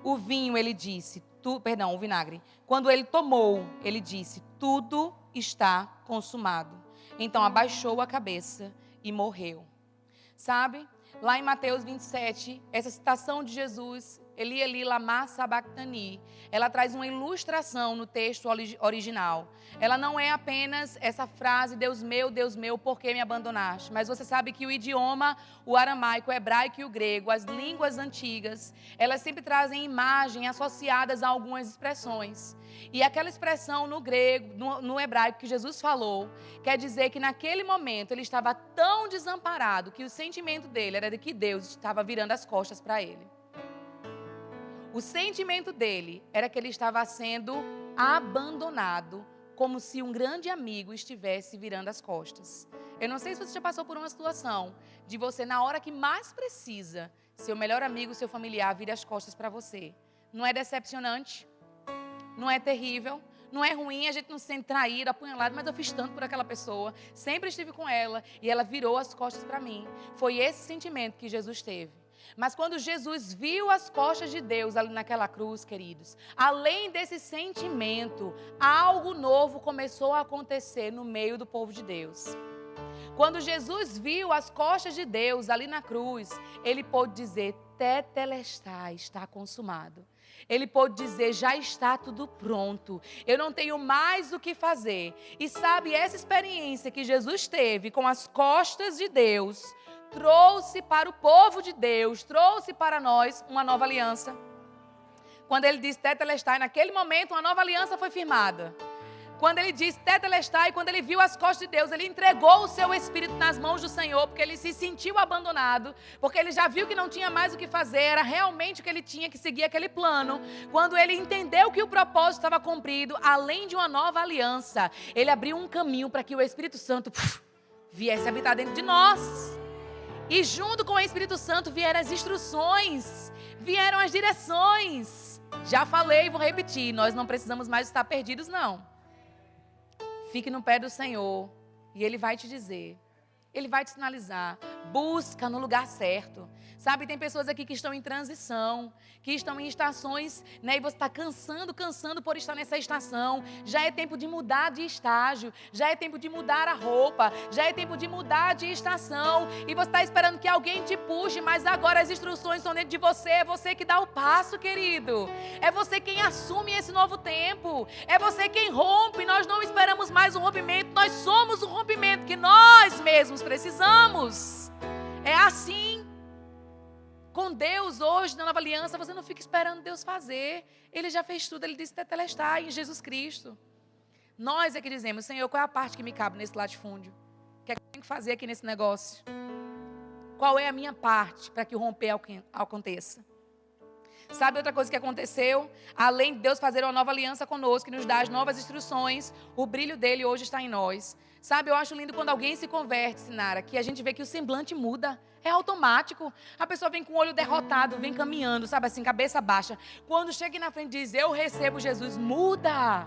o vinho, ele disse, o vinagre. Quando ele tomou, ele disse: tudo está consumado. Então abaixou a cabeça e morreu. Sabe? Lá em Mateus 27, essa citação de Jesus, Eli, Eli, lama sabactani, ela traz uma ilustração no texto original. Ela não é apenas essa frase, Deus meu, por que me abandonaste? Mas você sabe que o idioma, o aramaico, o hebraico e o grego, as línguas antigas, elas sempre trazem imagens associadas a algumas expressões. E aquela expressão no grego, no hebraico que Jesus falou, quer dizer que naquele momento ele estava tão desamparado que o sentimento dele era de que Deus estava virando as costas para ele. O sentimento dele era que ele estava sendo abandonado, como se um grande amigo estivesse virando as costas. Eu não sei se você já passou por uma situação de você, na hora que mais precisa, seu melhor amigo, seu familiar, vira as costas para você. Não é decepcionante? Não é terrível? Não é ruim, a gente não se sente traído, apunhalado, mas eu fiz tanto por aquela pessoa, sempre estive com ela e ela virou as costas para mim. Foi esse sentimento que Jesus teve. Mas quando Jesus viu as costas de Deus ali naquela cruz, queridos, além desse sentimento, algo novo começou a acontecer no meio do povo de Deus. Quando Jesus viu as costas de Deus ali na cruz, ele pôde dizer: tetelestai, está consumado. Ele pôde dizer: já está tudo pronto, eu não tenho mais o que fazer. E sabe, essa experiência que Jesus teve com as costas de Deus, trouxe para o povo de Deus, trouxe para nós uma nova aliança. Quando ele disse tetelestai, naquele momento uma nova aliança foi firmada. Quando ele diz tetelestai, quando ele viu as costas de Deus, ele entregou o seu espírito nas mãos do Senhor, porque ele se sentiu abandonado, porque ele já viu que não tinha mais o que fazer, era realmente o que ele tinha que seguir aquele plano. Quando ele entendeu que o propósito estava cumprido, além de uma nova aliança, ele abriu um caminho para que o Espírito Santo viesse habitar dentro de nós. E junto com o Espírito Santo vieram as instruções, vieram as direções. Já falei e vou repetir, nós não precisamos mais estar perdidos, não. Fique no pé do Senhor e Ele vai te dizer, Ele vai te sinalizar. Busca no lugar certo. Sabe, tem pessoas aqui que estão em transição, que estão em estações, né? E você está cansando por estar nessa estação. Já é tempo de mudar de estágio, já é tempo de mudar a roupa, já é tempo de mudar de estação. E você está esperando que alguém te puxe, mas agora as instruções estão dentro de você. É você que dá o passo, querido. É você quem assume esse novo tempo. É você quem rompe. Nós não esperamos mais um rompimento, nós somos o rompimento que nós mesmos precisamos. É assim. Com Deus hoje, na nova aliança, você não fica esperando Deus fazer. Ele já fez tudo, Ele disse tetelestai em Jesus Cristo. Nós é que dizemos, Senhor, qual é a parte que me cabe nesse latifúndio? O que é que eu tenho que fazer aqui nesse negócio? Qual é a minha parte para que o romper aconteça? Sabe outra coisa que aconteceu? Além de Deus fazer uma nova aliança conosco, que nos dá as novas instruções, o brilho dele hoje está em nós. Sabe, eu acho lindo quando alguém se converte, Sinara, que a gente vê que o semblante muda. É automático. A pessoa vem com o olho derrotado, vem caminhando, sabe assim, cabeça baixa. Quando chega na frente e diz, eu recebo Jesus, muda.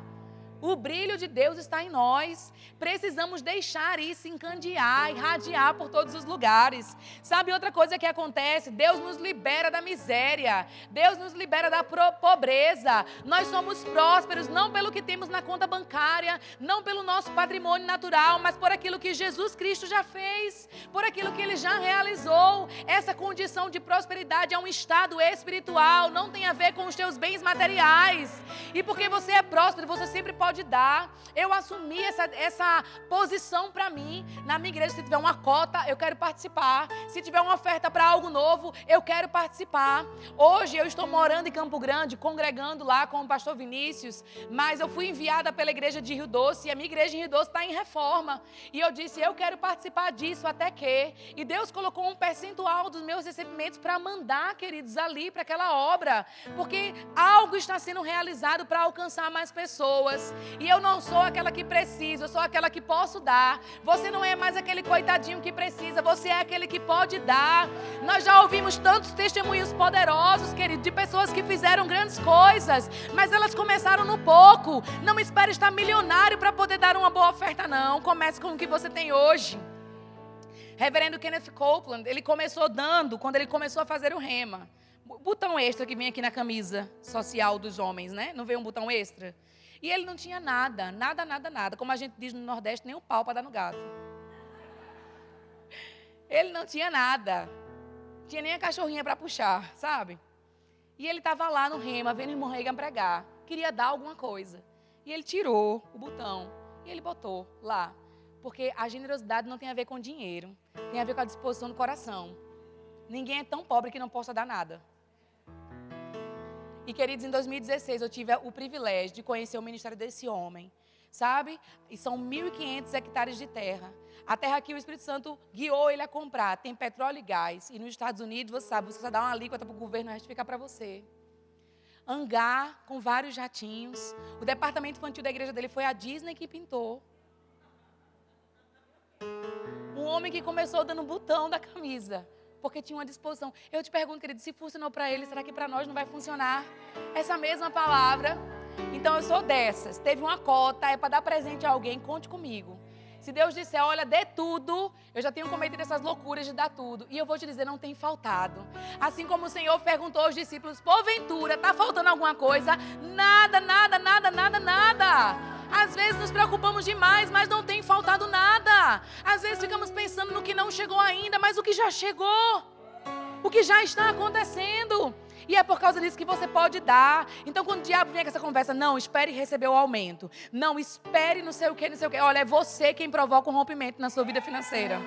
O brilho de Deus está em nós. Precisamos deixar isso incandear, irradiar por todos os lugares. Sabe outra coisa que acontece? Deus nos libera da miséria. Deus nos libera da pobreza. Nós somos prósperos não pelo que temos na conta bancária, não pelo nosso patrimônio natural, mas por aquilo que Jesus Cristo já fez, por aquilo que Ele já realizou. Essa condição de prosperidade é um estado espiritual, não tem a ver com os teus bens materiais. E porque você é próspero, você sempre pode dar. Eu assumi essa posição para mim. Na minha igreja, se tiver uma cota, eu quero participar. Se tiver uma oferta para algo novo, eu quero participar. Hoje eu estou morando em Campo Grande, congregando lá com o pastor Vinícius, mas eu fui enviada pela igreja de Rio Doce, e a minha igreja em Rio Doce está em reforma. E eu disse, eu quero participar disso até que. E Deus colocou um percentual dos meus recebimentos para mandar, queridos, ali para aquela obra. Porque algo está sendo realizado para alcançar mais pessoas. E eu não sou aquela que precisa, eu sou aquela que posso dar. Você não é mais aquele coitadinho que precisa, você é aquele que pode dar. Nós já ouvimos tantos testemunhos poderosos, querido, de pessoas que fizeram grandes coisas, mas elas começaram no pouco. Não espere estar milionário para poder dar uma boa oferta, não. Comece com o que você tem hoje. Reverendo Kenneth Copeland, ele começou dando, quando ele começou a fazer o rema. Botão extra que vem aqui na camisa social dos homens, né? Não veio um botão extra? E ele não tinha nada. Como a gente diz no Nordeste, nem um pau para dar no gato. Ele não tinha nada. Tinha nem a cachorrinha para puxar, sabe? E ele estava lá no rema, vendo o irmão Reagan pregar. Queria dar alguma coisa. E ele tirou o botão e ele botou lá. Porque a generosidade não tem a ver com dinheiro. Tem a ver com a disposição do coração. Ninguém é tão pobre que não possa dar nada. E, queridos, em 2016 eu tive o privilégio de conhecer o ministério desse homem, sabe? E são 1.500 hectares de terra. A terra que o Espírito Santo guiou ele a comprar. Tem petróleo e gás. E nos Estados Unidos, você sabe, você só dá uma alíquota para o governo, o resto fica para você. Hangar com vários jatinhos. O departamento infantil da igreja dele foi a Disney que pintou. Um homem que começou dando botão da camisa. Porque tinha uma disposição. Eu te pergunto, querido, se funcionou para ele, será que para nós não vai funcionar? Essa mesma palavra. Então eu sou dessas. Teve uma cota, é para dar presente a alguém, conte comigo. Se Deus disser, olha, dê tudo, eu já tenho cometido essas loucuras de dar tudo. E eu vou te dizer, não tem faltado. Assim como o Senhor perguntou aos discípulos, porventura, está faltando alguma coisa? Nada. Às vezes nos preocupamos demais, mas não tem faltado nada. Às vezes ficamos pensando no que não chegou ainda, mas o que já chegou. O que já está acontecendo. E é por causa disso que você pode dar. Então quando o diabo vem com essa conversa, não, espere receber o aumento. Não, espere não sei o que. Olha, é você quem provoca um rompimento na sua vida financeira.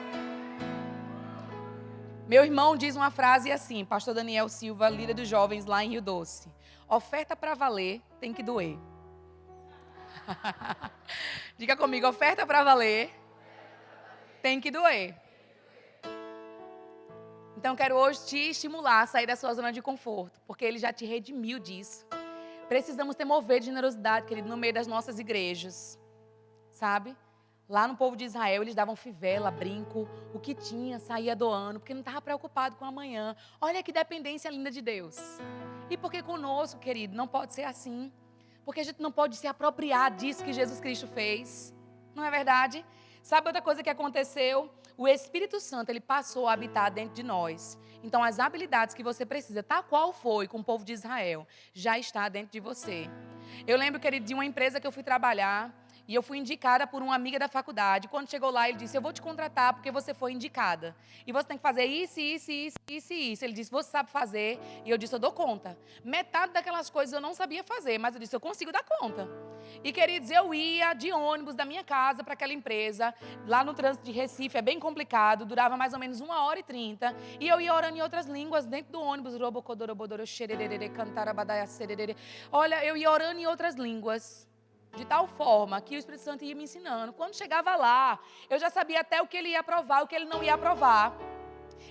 Meu irmão diz uma frase assim, pastor Daniel Silva, líder dos jovens lá em Rio Doce. Oferta para valer tem que doer. Diga comigo, oferta para valer tem que doer. Então, quero hoje te estimular a sair da sua zona de conforto, porque Ele já te redimiu disso. Precisamos ter mover de generosidade, querido, no meio das nossas igrejas, sabe? Lá no povo de Israel, eles davam fivela, brinco, o que tinha, saía doando, porque não estava preocupado com amanhã. Olha que dependência linda de Deus. E porque conosco, querido, não pode ser assim. Porque a gente não pode se apropriar disso que Jesus Cristo fez. Não é verdade? Sabe outra coisa que aconteceu? O Espírito Santo, ele passou a habitar dentro de nós. Então, as habilidades que você precisa, tal qual foi com o povo de Israel, já está dentro de você. Eu lembro, querido, de uma empresa que eu fui trabalhar e eu fui indicada por uma amiga da faculdade. Quando chegou lá, ele disse, eu vou te contratar porque você foi indicada. E você tem que fazer isso, isso, isso, isso e isso. Ele disse, você sabe fazer? E eu disse, eu dou conta. Metade daquelas coisas eu não sabia fazer, mas eu disse, eu consigo dar conta. E, queridos, eu ia de ônibus da minha casa para aquela empresa, lá no trânsito de Recife, é bem complicado, durava mais ou menos 1h30, e eu ia orando em outras línguas dentro do ônibus, olha, eu ia orando em outras línguas, de tal forma que o Espírito Santo ia me ensinando. Quando chegava lá, eu já sabia até o que ele ia aprovar, o que ele não ia aprovar.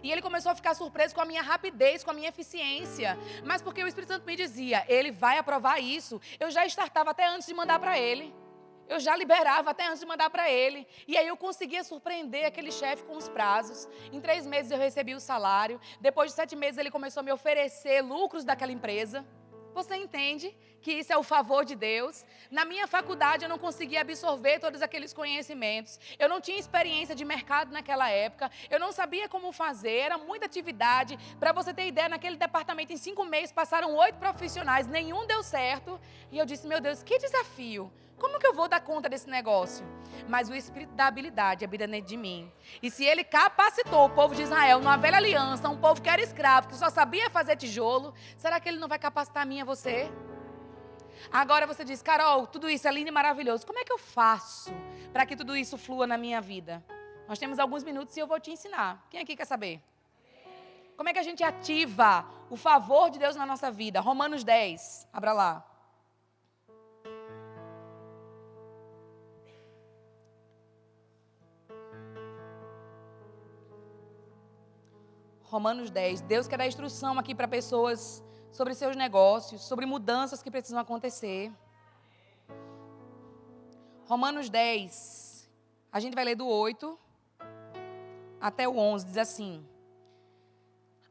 E ele começou a ficar surpreso com a minha rapidez, com a minha eficiência. Mas porque o Espírito Santo me dizia, ele vai aprovar isso, eu já startava até antes de mandar para ele. Eu já liberava até antes de mandar para ele. E aí eu conseguia surpreender aquele chefe com os prazos. Em 3 meses eu recebi o salário. Depois de 7 meses ele começou a me oferecer lucros daquela empresa. Você entende que isso é o favor de Deus? Na minha faculdade eu não conseguia absorver todos aqueles conhecimentos. Eu não tinha experiência de mercado naquela época. Eu não sabia como fazer, era muita atividade. Para você ter ideia, naquele departamento em 5 meses passaram 8 profissionais, nenhum deu certo. E eu disse, meu Deus, que desafio. Como que eu vou dar conta desse negócio? Mas o Espírito da habilidade habita dentro de mim. E se ele capacitou o povo de Israel numa velha aliança, um povo que era escravo, que só sabia fazer tijolo, será que ele não vai capacitar a mim e a você? Agora você diz, Carol, tudo isso é lindo e maravilhoso. Como é que eu faço para que tudo isso flua na minha vida? Nós temos alguns minutos e eu vou te ensinar. Quem aqui quer saber? Como é que a gente ativa o favor de Deus na nossa vida? Romanos 10, abra lá. Romanos 10. Deus quer dar instrução aqui para pessoas sobre seus negócios, sobre mudanças que precisam acontecer. Romanos 10. A gente vai ler do 8 até o 11. Diz assim: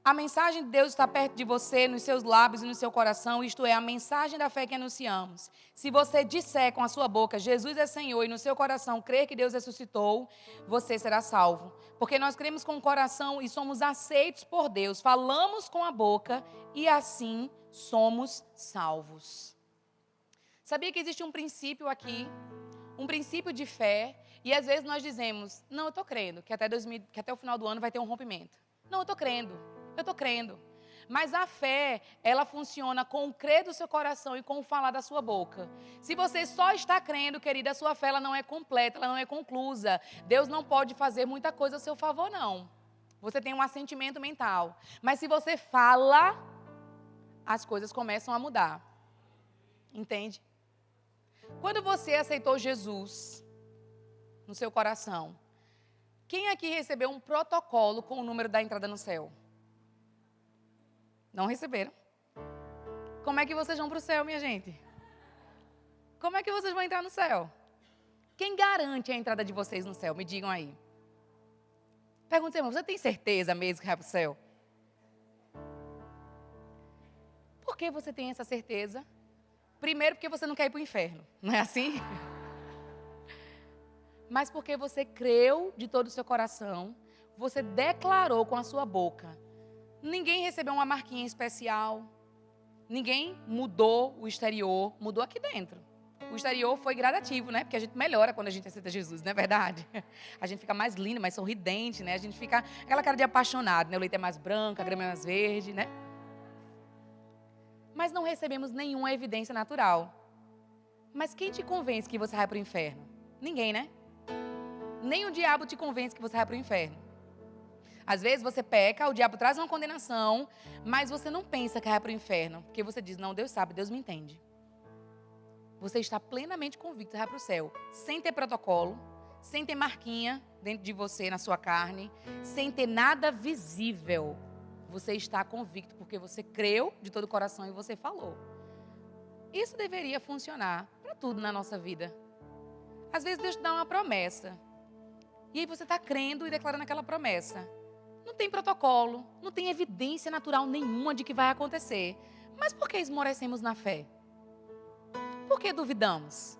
a mensagem de Deus está perto de você, nos seus lábios e no seu coração, isto é, a mensagem da fé que anunciamos. Se você disser com a sua boca, Jesus é Senhor, e no seu coração crer que Deus ressuscitou, você será salvo. Porque nós cremos com o coração e somos aceitos por Deus, falamos com a boca e assim somos salvos. Sabia que existe um princípio aqui, um princípio de fé, e às vezes nós dizemos, não, eu estou crendo, que até o final do ano vai ter um rompimento. Não, eu estou crendo. Eu estou crendo. Mas a fé, ela funciona com o crer do seu coração e com o falar da sua boca. Se você só está crendo, querida, a sua fé ela não é completa, ela não é conclusa. Deus não pode fazer muita coisa a seu favor, não. Você tem um assentimento mental. Mas se você fala, as coisas começam a mudar. Entende? Quando você aceitou Jesus no seu coração, quem aqui recebeu um protocolo com o número da entrada no céu? Não receberam? Como é que vocês vão para o céu, minha gente? Como é que vocês vão entrar no céu? Quem garante a entrada de vocês no céu? Me digam aí. Pergunta, irmão, você tem certeza mesmo que vai para o céu? Por que você tem essa certeza? Primeiro, porque você não quer ir para o inferno. Não é assim? Mas porque você creu de todo o seu coração, você declarou com a sua boca. Ninguém recebeu uma marquinha especial. Ninguém mudou o exterior, mudou aqui dentro. O exterior foi gradativo, né? Porque a gente melhora quando a gente aceita Jesus, não é verdade? A gente fica mais lindo, mais sorridente, né? A gente fica aquela cara de apaixonado, né? O leite é mais branco, a grama é mais verde, né? Mas não recebemos nenhuma evidência natural. Mas quem te convence que você vai para o inferno? Ninguém, né? Nem o diabo te convence que você vai para o inferno. Às vezes você peca, o diabo traz uma condenação, mas você não pensa que vai para o inferno. Porque você diz, não, Deus sabe, Deus me entende. você está plenamente convicto, você vai para o céu, sem ter protocolo, sem ter marquinha dentro de você, na sua carne, sem ter nada visível. Você está convicto porque você creu de todo o coração e você falou. Isso deveria funcionar para tudo na nossa vida. Às vezes Deus te dá uma promessa. E aí você está crendo e declarando aquela promessa. Não tem protocolo, não tem evidência natural nenhuma de que vai acontecer. Mas por que esmorecemos na fé? Por que duvidamos?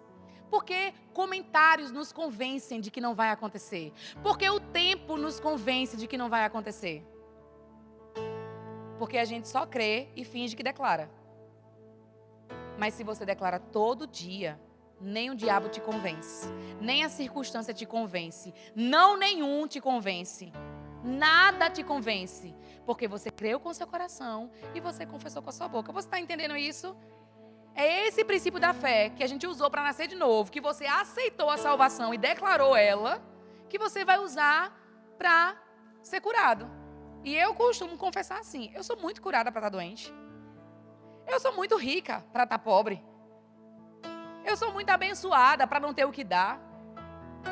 Porque comentários nos convencem de que não vai acontecer. Porque o tempo nos convence de que não vai acontecer. Porque a gente só crê e finge que declara. Mas se você declara todo dia, nem o diabo te convence, nem a circunstância te convence, não nenhum te convence, nada te convence, porque você creu com seu coração e você confessou com a sua boca. Você está entendendo isso? É esse princípio da fé que a gente usou para nascer de novo, que você aceitou a salvação e declarou ela, que você vai usar para ser curado. E eu costumo confessar assim, eu sou muito curada para estar doente. Eu sou muito rica para estar pobre. Eu sou muito abençoada para não ter o que dar.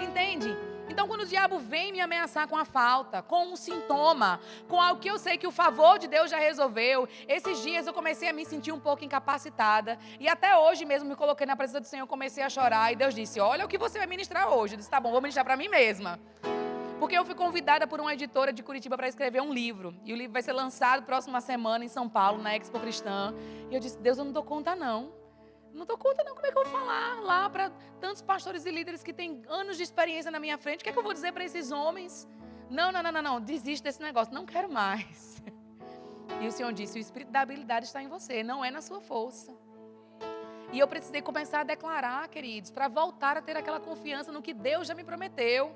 Entende? Então, quando o diabo vem me ameaçar com a falta, com um sintoma, com algo que eu sei que o favor de Deus já resolveu, esses dias eu comecei a me sentir um pouco incapacitada. E até hoje mesmo me coloquei na presença do Senhor, comecei a chorar. E Deus disse, olha o que você vai ministrar hoje. Eu disse, tá bom, vou ministrar para mim mesma. Porque eu fui convidada por uma editora de Curitiba para escrever um livro. E o livro vai ser lançado próxima semana em São Paulo, na Expo Cristã. E eu disse, Deus, eu não dou conta não. Não dou conta não, como é que eu vou falar lá para tantos pastores e líderes que têm anos de experiência na minha frente? O que é que eu vou dizer para esses homens? Não, desiste desse negócio, não quero mais. E o Senhor disse, o espírito da habilidade está em você, não é na sua força. E eu precisei começar a declarar, queridos, para voltar a ter aquela confiança no que Deus já me prometeu.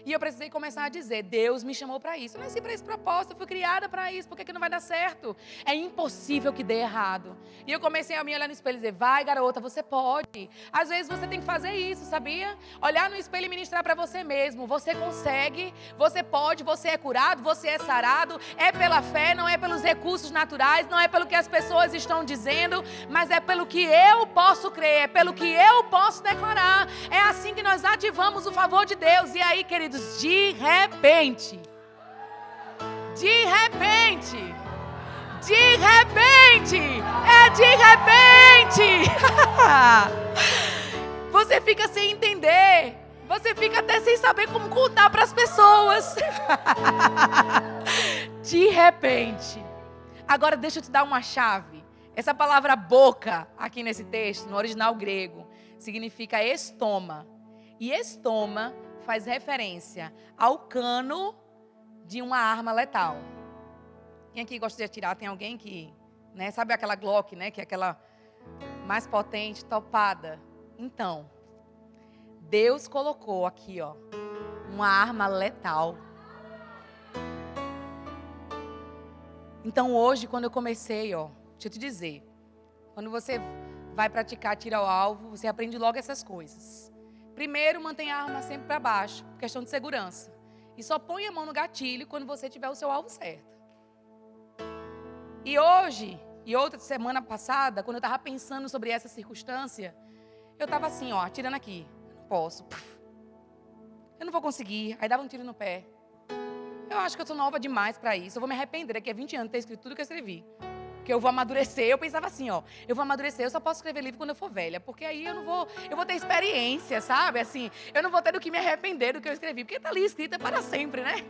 E eu precisei começar a dizer, Deus me chamou para isso. Eu nasci para esse propósito, eu fui criada para isso, por que não vai dar certo? É impossível que dê errado. E eu comecei a me olhar no espelho e dizer, vai garota, você pode. Às vezes você tem que fazer isso, sabia? Olhar no espelho e ministrar para você mesmo. Você consegue, você pode, você é curado, você é sarado. É pela fé, não é pelos recursos naturais, não é pelo que as pessoas estão dizendo, mas é pelo que eu posso crer, é pelo que eu posso declarar. É assim que nós ativamos o favor de Deus. E aí, queridos, de repente, você fica sem entender, você fica até sem saber como contar para as pessoas. De repente. Agora deixa eu te dar uma chave. Essa palavra boca, aqui nesse texto, no original grego, significa estoma. E estoma faz referência ao cano de uma arma letal. Quem aqui gosta de atirar? Tem alguém que, né, sabe aquela Glock, né, que é aquela mais potente, topada? Então, Deus colocou aqui, ó, uma arma letal. Então hoje, quando eu comecei, ó, deixa eu te dizer, quando você vai praticar tiro ao alvo, você aprende logo essas coisas. Primeiro, mantenha a arma sempre para baixo, por questão de segurança. E só põe a mão no gatilho quando você tiver o seu alvo certo. E hoje, e outra semana passada, quando eu estava pensando sobre essa circunstância, eu estava assim, ó, atirando aqui. Não posso. Eu não vou conseguir. Aí dava um tiro no pé. Eu acho que eu estou nova demais para isso. Eu vou me arrepender daqui a 20 anos de ter escrito tudo que eu escrevi. Que eu vou amadurecer. Eu pensava assim, ó, eu vou amadurecer, eu só posso escrever livro quando eu for velha, porque aí eu vou ter experiência, sabe? Assim, eu não vou ter do que me arrepender do que eu escrevi, porque tá ali escrito para sempre, né?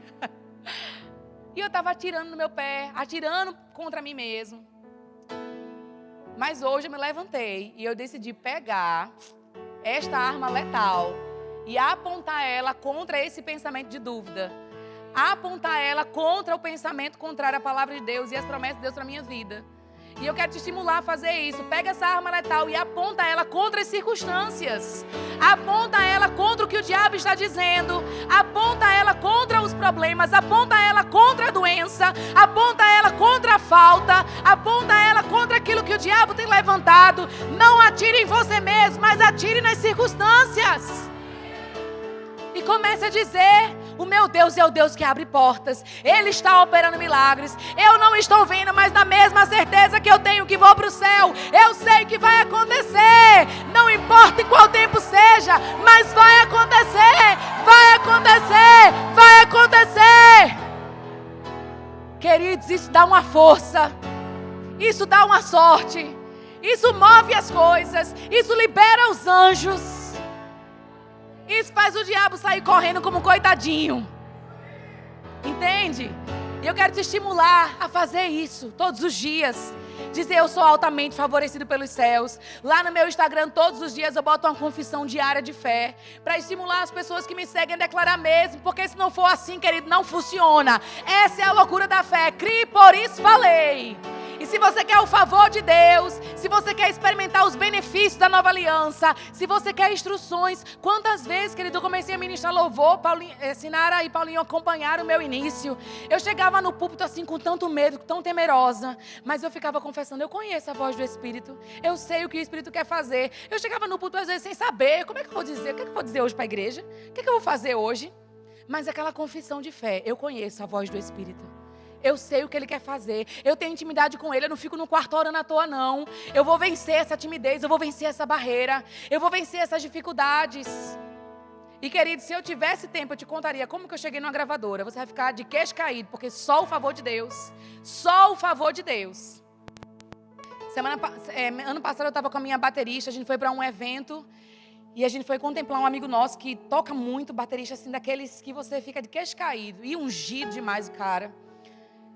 E eu tava atirando no meu pé, atirando contra mim mesmo. Mas hoje eu me levantei e eu decidi pegar esta arma letal e apontar ela contra esse pensamento de dúvida. Apontar ela contra o pensamento contrário à palavra de Deus e as promessas de Deus para a minha vida. E eu quero te estimular a fazer isso. Pega essa arma letal e aponta ela contra as circunstâncias. Aponta ela contra o que o diabo está dizendo. Aponta ela contra os problemas. Aponta ela contra a doença. Aponta ela contra a falta. Aponta ela contra aquilo que o diabo tem levantado. Não atire em você mesmo, mas atire nas circunstâncias. E comece a dizer, O meu Deus é o Deus que abre portas. Ele está operando milagres. Eu não estou vendo, mas na mesma certeza que eu tenho que vou para o céu, eu sei que vai acontecer. Não importa em qual tempo seja, mas vai acontecer. Vai acontecer. Vai acontecer. Queridos, isso dá uma força. Isso dá uma sorte. Isso move as coisas. Isso libera os anjos. Isso faz o diabo sair correndo como um coitadinho. Entende? E eu quero te estimular a fazer isso todos os dias. Dizer: eu sou altamente favorecido pelos céus. Lá no meu Instagram, todos os dias eu boto uma confissão diária de fé, para estimular as pessoas que me seguem a declarar mesmo. Porque se não for assim, querido, não funciona. Essa é a loucura da fé. Crie, por isso falei. E se você quer o favor de Deus, se você quer experimentar os benefícios da nova aliança, se você quer instruções, quantas vezes, querido, eu comecei a ministrar louvor, Sinara e Paulinho acompanharam o meu início. Eu chegava no púlpito assim com tanto medo, tão temerosa, mas eu ficava confessando: eu conheço a voz do Espírito, eu sei o que o Espírito quer fazer. Eu chegava no púlpito às vezes sem saber, como é que eu vou dizer? O que é que eu vou dizer hoje para a igreja? O que é que eu vou fazer hoje? Mas aquela confissão de fé: eu conheço a voz do Espírito. Eu sei o que Ele quer fazer. Eu tenho intimidade com Ele. Eu não fico no quarto orando à toa, não. Eu vou vencer essa timidez. Eu vou vencer essa barreira. Eu vou vencer essas dificuldades. E, querido, se eu tivesse tempo, eu te contaria como que eu cheguei numa gravadora. Você vai ficar de queixo caído, porque só o favor de Deus. Só o favor de Deus. Ano passado eu estava com a minha baterista. A gente foi para um evento. E a gente foi contemplar um amigo nosso que toca muito, baterista assim, daqueles que você fica de queixo caído. E ungido demais o cara.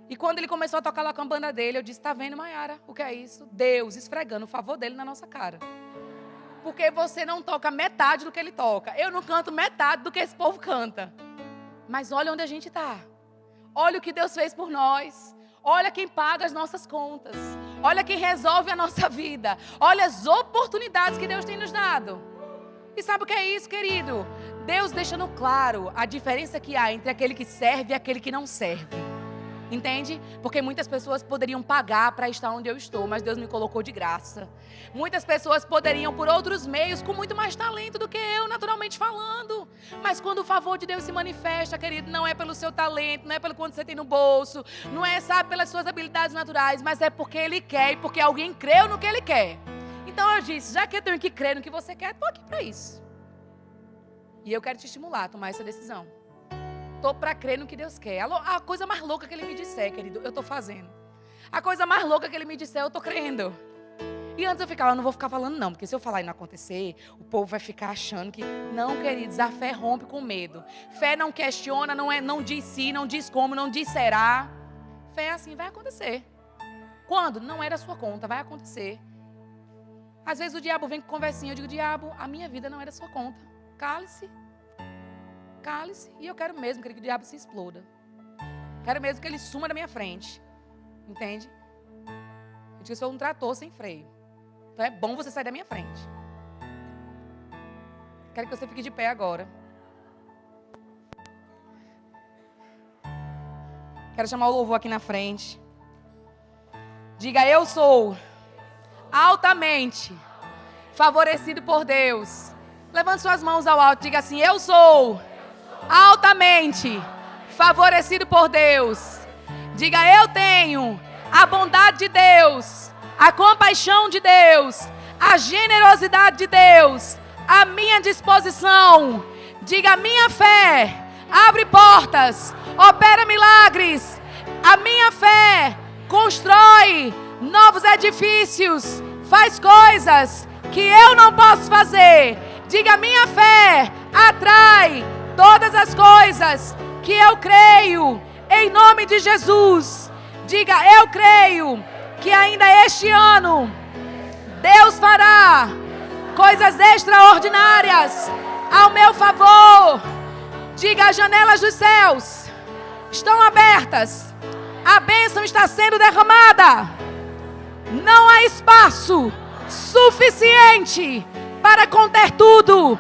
E quando ele começou a tocar lá com a banda dele, eu disse: tá vendo, Maiara, o que é isso? Deus esfregando o favor dele na nossa cara. Porque você não toca metade do que ele toca. Eu não canto metade do que esse povo canta. Mas olha onde a gente está. Olha o que Deus fez por nós. Olha quem paga as nossas contas. Olha quem resolve a nossa vida. Olha as oportunidades que Deus tem nos dado. E sabe o que é isso, querido? Deus deixando claro a diferença que há entre aquele que serve e aquele que não serve. Entende? Porque muitas pessoas poderiam pagar para estar onde eu estou, mas Deus me colocou de graça. Muitas pessoas poderiam por outros meios, com muito mais talento do que eu, naturalmente falando. Mas quando o favor de Deus se manifesta, querido, não é pelo seu talento, não é pelo quanto você tem no bolso, não é, sabe, pelas suas habilidades naturais, mas é porque Ele quer e porque alguém creu no que Ele quer. Então eu disse: já que eu tenho que crer no que você quer, estou aqui para isso. E eu quero te estimular a tomar essa decisão. Estou para crer no que Deus quer. A coisa mais louca que Ele me disser, querido, eu estou fazendo. A coisa mais louca que Ele me disser, eu estou crendo. E antes eu ficava: eu não vou ficar falando não, porque se eu falar e não acontecer, o povo vai ficar achando que... Não, queridos, a fé rompe com medo. Fé não questiona, não diz sim, não diz como, não diz será. Fé é assim, vai acontecer. Quando? Não é da sua conta, vai acontecer. Às vezes o diabo vem com conversinha, eu digo: diabo, a minha vida não é da sua conta. Cale-se. Cale-se, e eu quero mesmo que o diabo se exploda. Quero mesmo que ele suma da minha frente. Entende? Eu digo: eu sou um trator sem freio. Então é bom você sair da minha frente. Quero que você fique de pé agora. Quero chamar o louvor aqui na frente. Diga: eu sou altamente favorecido por Deus. Levante suas mãos ao alto. Diga assim: eu sou altamente favorecido por Deus. Diga: eu tenho a bondade de Deus, a compaixão de Deus, a generosidade de Deus à minha disposição. Diga: a minha fé abre portas, opera milagres. A minha fé constrói novos edifícios, faz coisas que eu não posso fazer. Diga: a minha fé atrai todas as coisas que eu creio, em nome de Jesus. Diga: eu creio que ainda este ano Deus fará coisas extraordinárias ao meu favor. Diga: as janelas dos céus estão abertas, a bênção está sendo derramada. Não há espaço suficiente para conter tudo.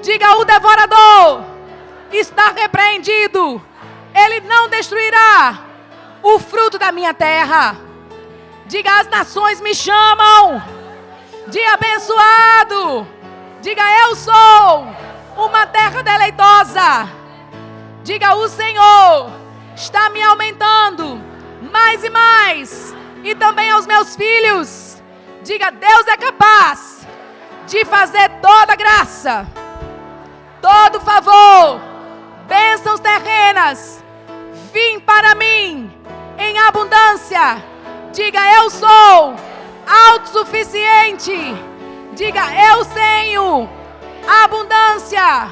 Diga: o devorador está repreendido. Ele não destruirá o fruto da minha terra. Diga: as nações me chamam de abençoado. Diga: eu sou uma terra deleitosa. Diga: o Senhor está me aumentando mais e mais. E também aos meus filhos. Diga: Deus é capaz de fazer toda graça, todo favor, bênçãos terrenas vim para mim em abundância. Diga: eu sou autossuficiente. Diga: eu tenho abundância.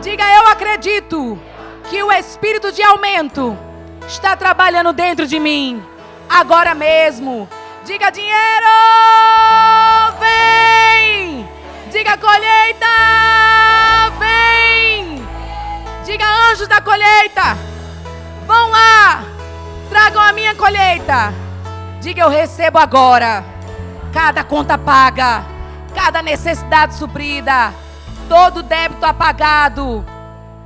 Diga: eu acredito que o espírito de aumento está trabalhando dentro de mim agora mesmo. Diga: dinheiro, vem. Diga: colheita, vem. Diga: anjos da colheita, vão lá, tragam a minha colheita. Diga: eu recebo agora cada conta paga, cada necessidade suprida, todo débito apagado.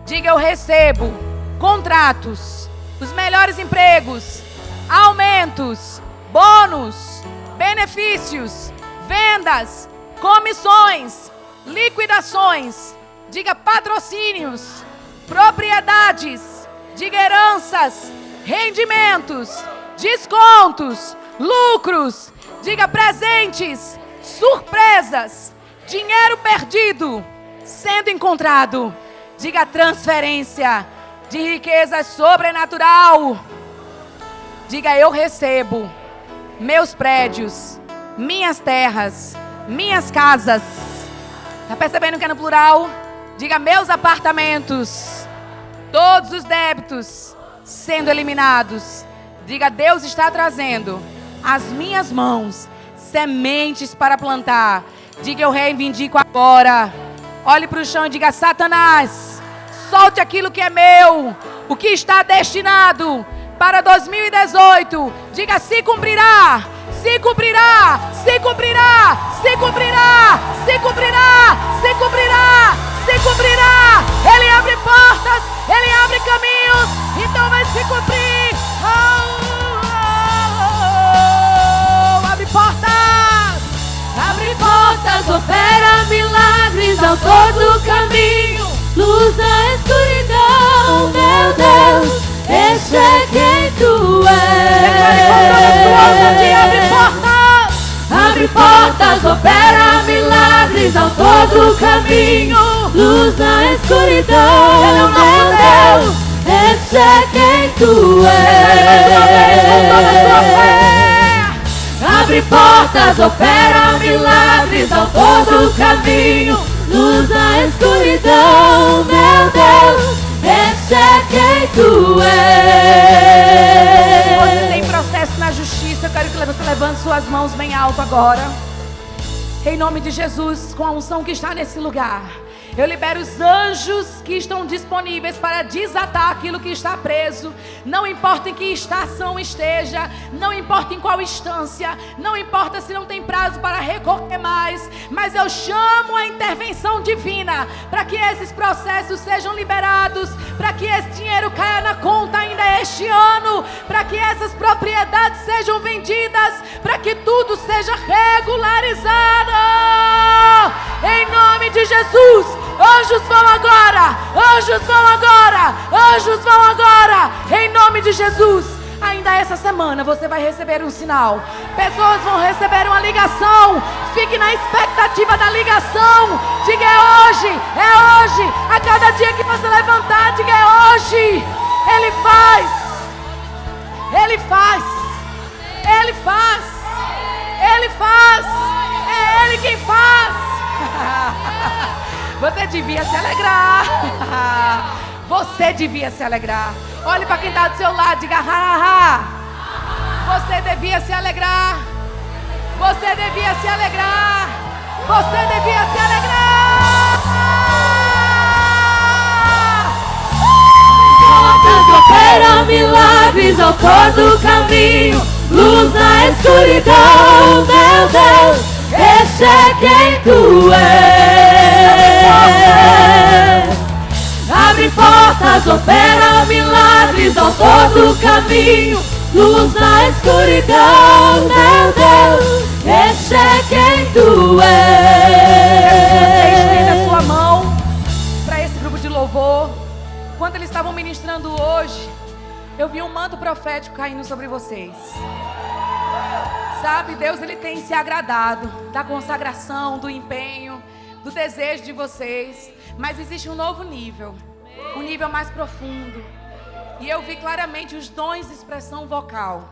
Diga: eu recebo contratos, os melhores empregos, aumentos, bônus, benefícios, vendas, comissões, liquidações. Diga: patrocínios, propriedades. Diga: heranças, rendimentos, descontos, lucros. Diga: presentes, surpresas, dinheiro perdido sendo encontrado. Diga: transferência de riqueza sobrenatural. Diga: eu recebo meus prédios, minhas terras, minhas casas. Está percebendo que é no plural? Diga: meus apartamentos, todos os débitos sendo eliminados. Diga: Deus está trazendo às minhas mãos sementes para plantar. Diga: eu reivindico agora. Olhe para o chão e diga: Satanás, solte aquilo que é meu, o que está destinado para 2018. Diga: se cumprirá, se cumprirá, se cumprirá, se cumprirá, se cumprirá, se cumprirá, se cumprirá. Ele abre portas, ele abre caminhos, então vai se cumprir. Abre portas, abre portas, opera milagres ao todo o caminho, luz na escuridão, meu Deus, esse é quem tu és. Abre portas, opera milagres ao todo o caminho, luz na escuridão, meu Deus, esse é quem tu és. Abre portas, opera milagres ao todo o caminho, luz na escuridão, meu Deus, esse é quem tu és. Se você tem processo na justiça, eu quero que você levante suas mãos bem alto agora. Em nome de Jesus, com a unção que está nesse lugar, eu libero os anjos que estão disponíveis para desatar aquilo que está preso. Não importa em que estação esteja, não importa em qual instância, não importa se não tem prazo para recorrer mais, mas eu chamo a intervenção divina para que esses processos sejam liberados, para que esse dinheiro caia na conta ainda este ano, para que essas propriedades sejam vendidas, para que tudo seja regularizado. Em nome de Jesus. Anjos vão agora, anjos vão agora, anjos vão agora, em nome de Jesus. Ainda essa semana você vai receber um sinal. Pessoas vão receber uma ligação. Fique na expectativa da ligação. Diga: é hoje, é hoje. A cada dia que você levantar, diga: é hoje. Ele faz, Ele faz, Ele faz, Ele faz. É Ele quem faz. Você devia se alegrar. Você devia se alegrar. Olhe para quem está do seu lado, diga: ha, ha, ha. Você devia se alegrar. Você devia se alegrar. Você devia se alegrar. Portas opera milagres ao todo o caminho, luz na escuridão, meu Deus, esse é quem tu és. Abre portas, opera milagres ao todo o caminho, luz na escuridão, meu Deus, esse é quem tu és. Você estenda a sua mão para esse grupo de louvor. enquanto eles estavam ministrando hoje, eu vi um manto profético caindo sobre vocês. Sabe, Deus, Ele tem se agradado da consagração, do empenho, do desejo de vocês. Mas existe um novo nível, um nível mais profundo. E eu vi claramente os dons de expressão vocal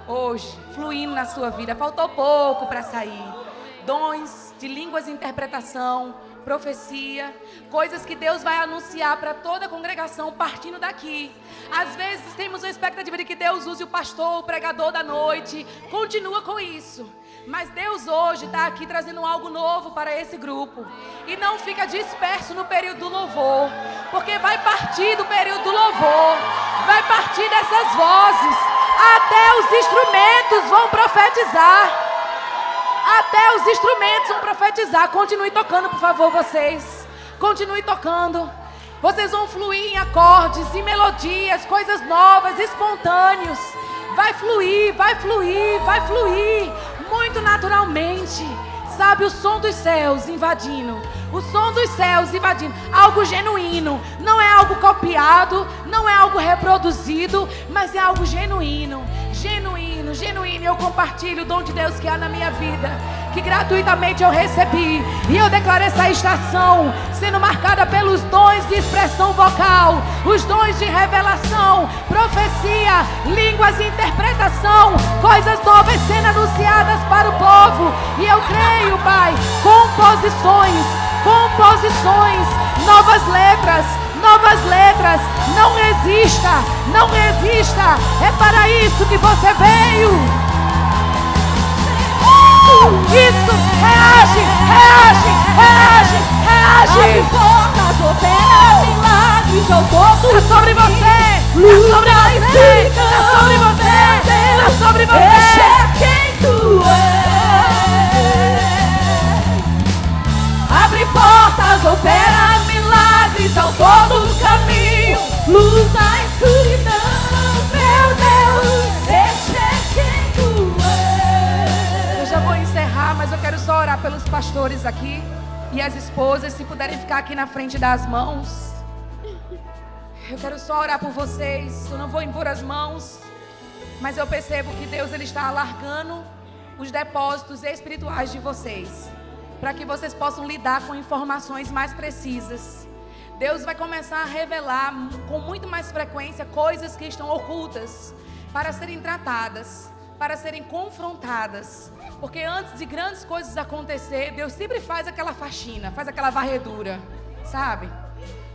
hoje, fluindo na sua vida. Faltou pouco para sair. Dons de línguas de interpretação, profecia, coisas que Deus vai anunciar para toda a congregação partindo daqui. Às vezes temos uma expectativa de que Deus use o pastor, o pregador da noite. Continua com isso. Mas Deus hoje está aqui trazendo algo novo para esse grupo. E não fica disperso no período do louvor. Porque vai partir do período do louvor. Vai partir dessas vozes. Até os instrumentos vão profetizar. Até os instrumentos vão profetizar. Continue tocando, por favor, vocês. Continue tocando. Vocês vão fluir em acordes, em melodias, coisas novas, espontâneos. Vai fluir, vai fluir, vai fluir. Muito naturalmente. Sabe, o som dos céus invadindo. O som dos céus invadindo. Algo genuíno. Não é algo copiado. Não é algo reproduzido. Mas é algo genuíno. Genuíno, genuíno. Eu compartilho o dom de Deus que há na minha vida, que gratuitamente eu recebi. E eu declaro essa estação sendo marcada pelos dons de expressão vocal, os dons de revelação, profecia, línguas e interpretação, coisas novas sendo anunciadas para o povo. E eu creio, Pai, composições, novas letras. Não resista, não resista. É para isso que você veio. Isso, reage. Abre portas, opera milagres ao todo. É sobre você, é sobre você, é sobre você, é sobre você. É quem tu és. Abre portas, opera milagres ao todo o caminho. Luz na escuridão, meu Deus. Este é quem tu és. Eu já vou encerrar, mas eu quero só orar pelos pastores aqui e as esposas, se puderem ficar aqui na frente das mãos. Eu quero só orar por vocês. Eu não vou impor as mãos, mas eu percebo que Deus, Ele está alargando os depósitos espirituais de vocês, para que vocês possam lidar com informações mais precisas. Deus vai começar a revelar com muito mais frequência coisas que estão ocultas para serem tratadas, para serem confrontadas. Porque antes de grandes coisas acontecer, Deus sempre faz aquela faxina, faz aquela varredura, sabe?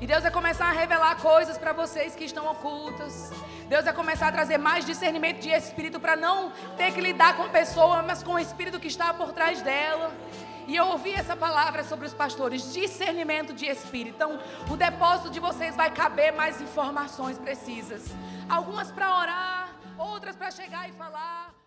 E Deus vai começar a revelar coisas para vocês que estão ocultas. Deus vai começar a trazer mais discernimento de espírito para não ter que lidar com a pessoa, mas com o espírito que está por trás dela. E eu ouvi essa palavra sobre os pastores, discernimento de espírito. Então, o depósito de vocês vai caber mais informações precisas. Algumas para orar, outras para chegar e falar.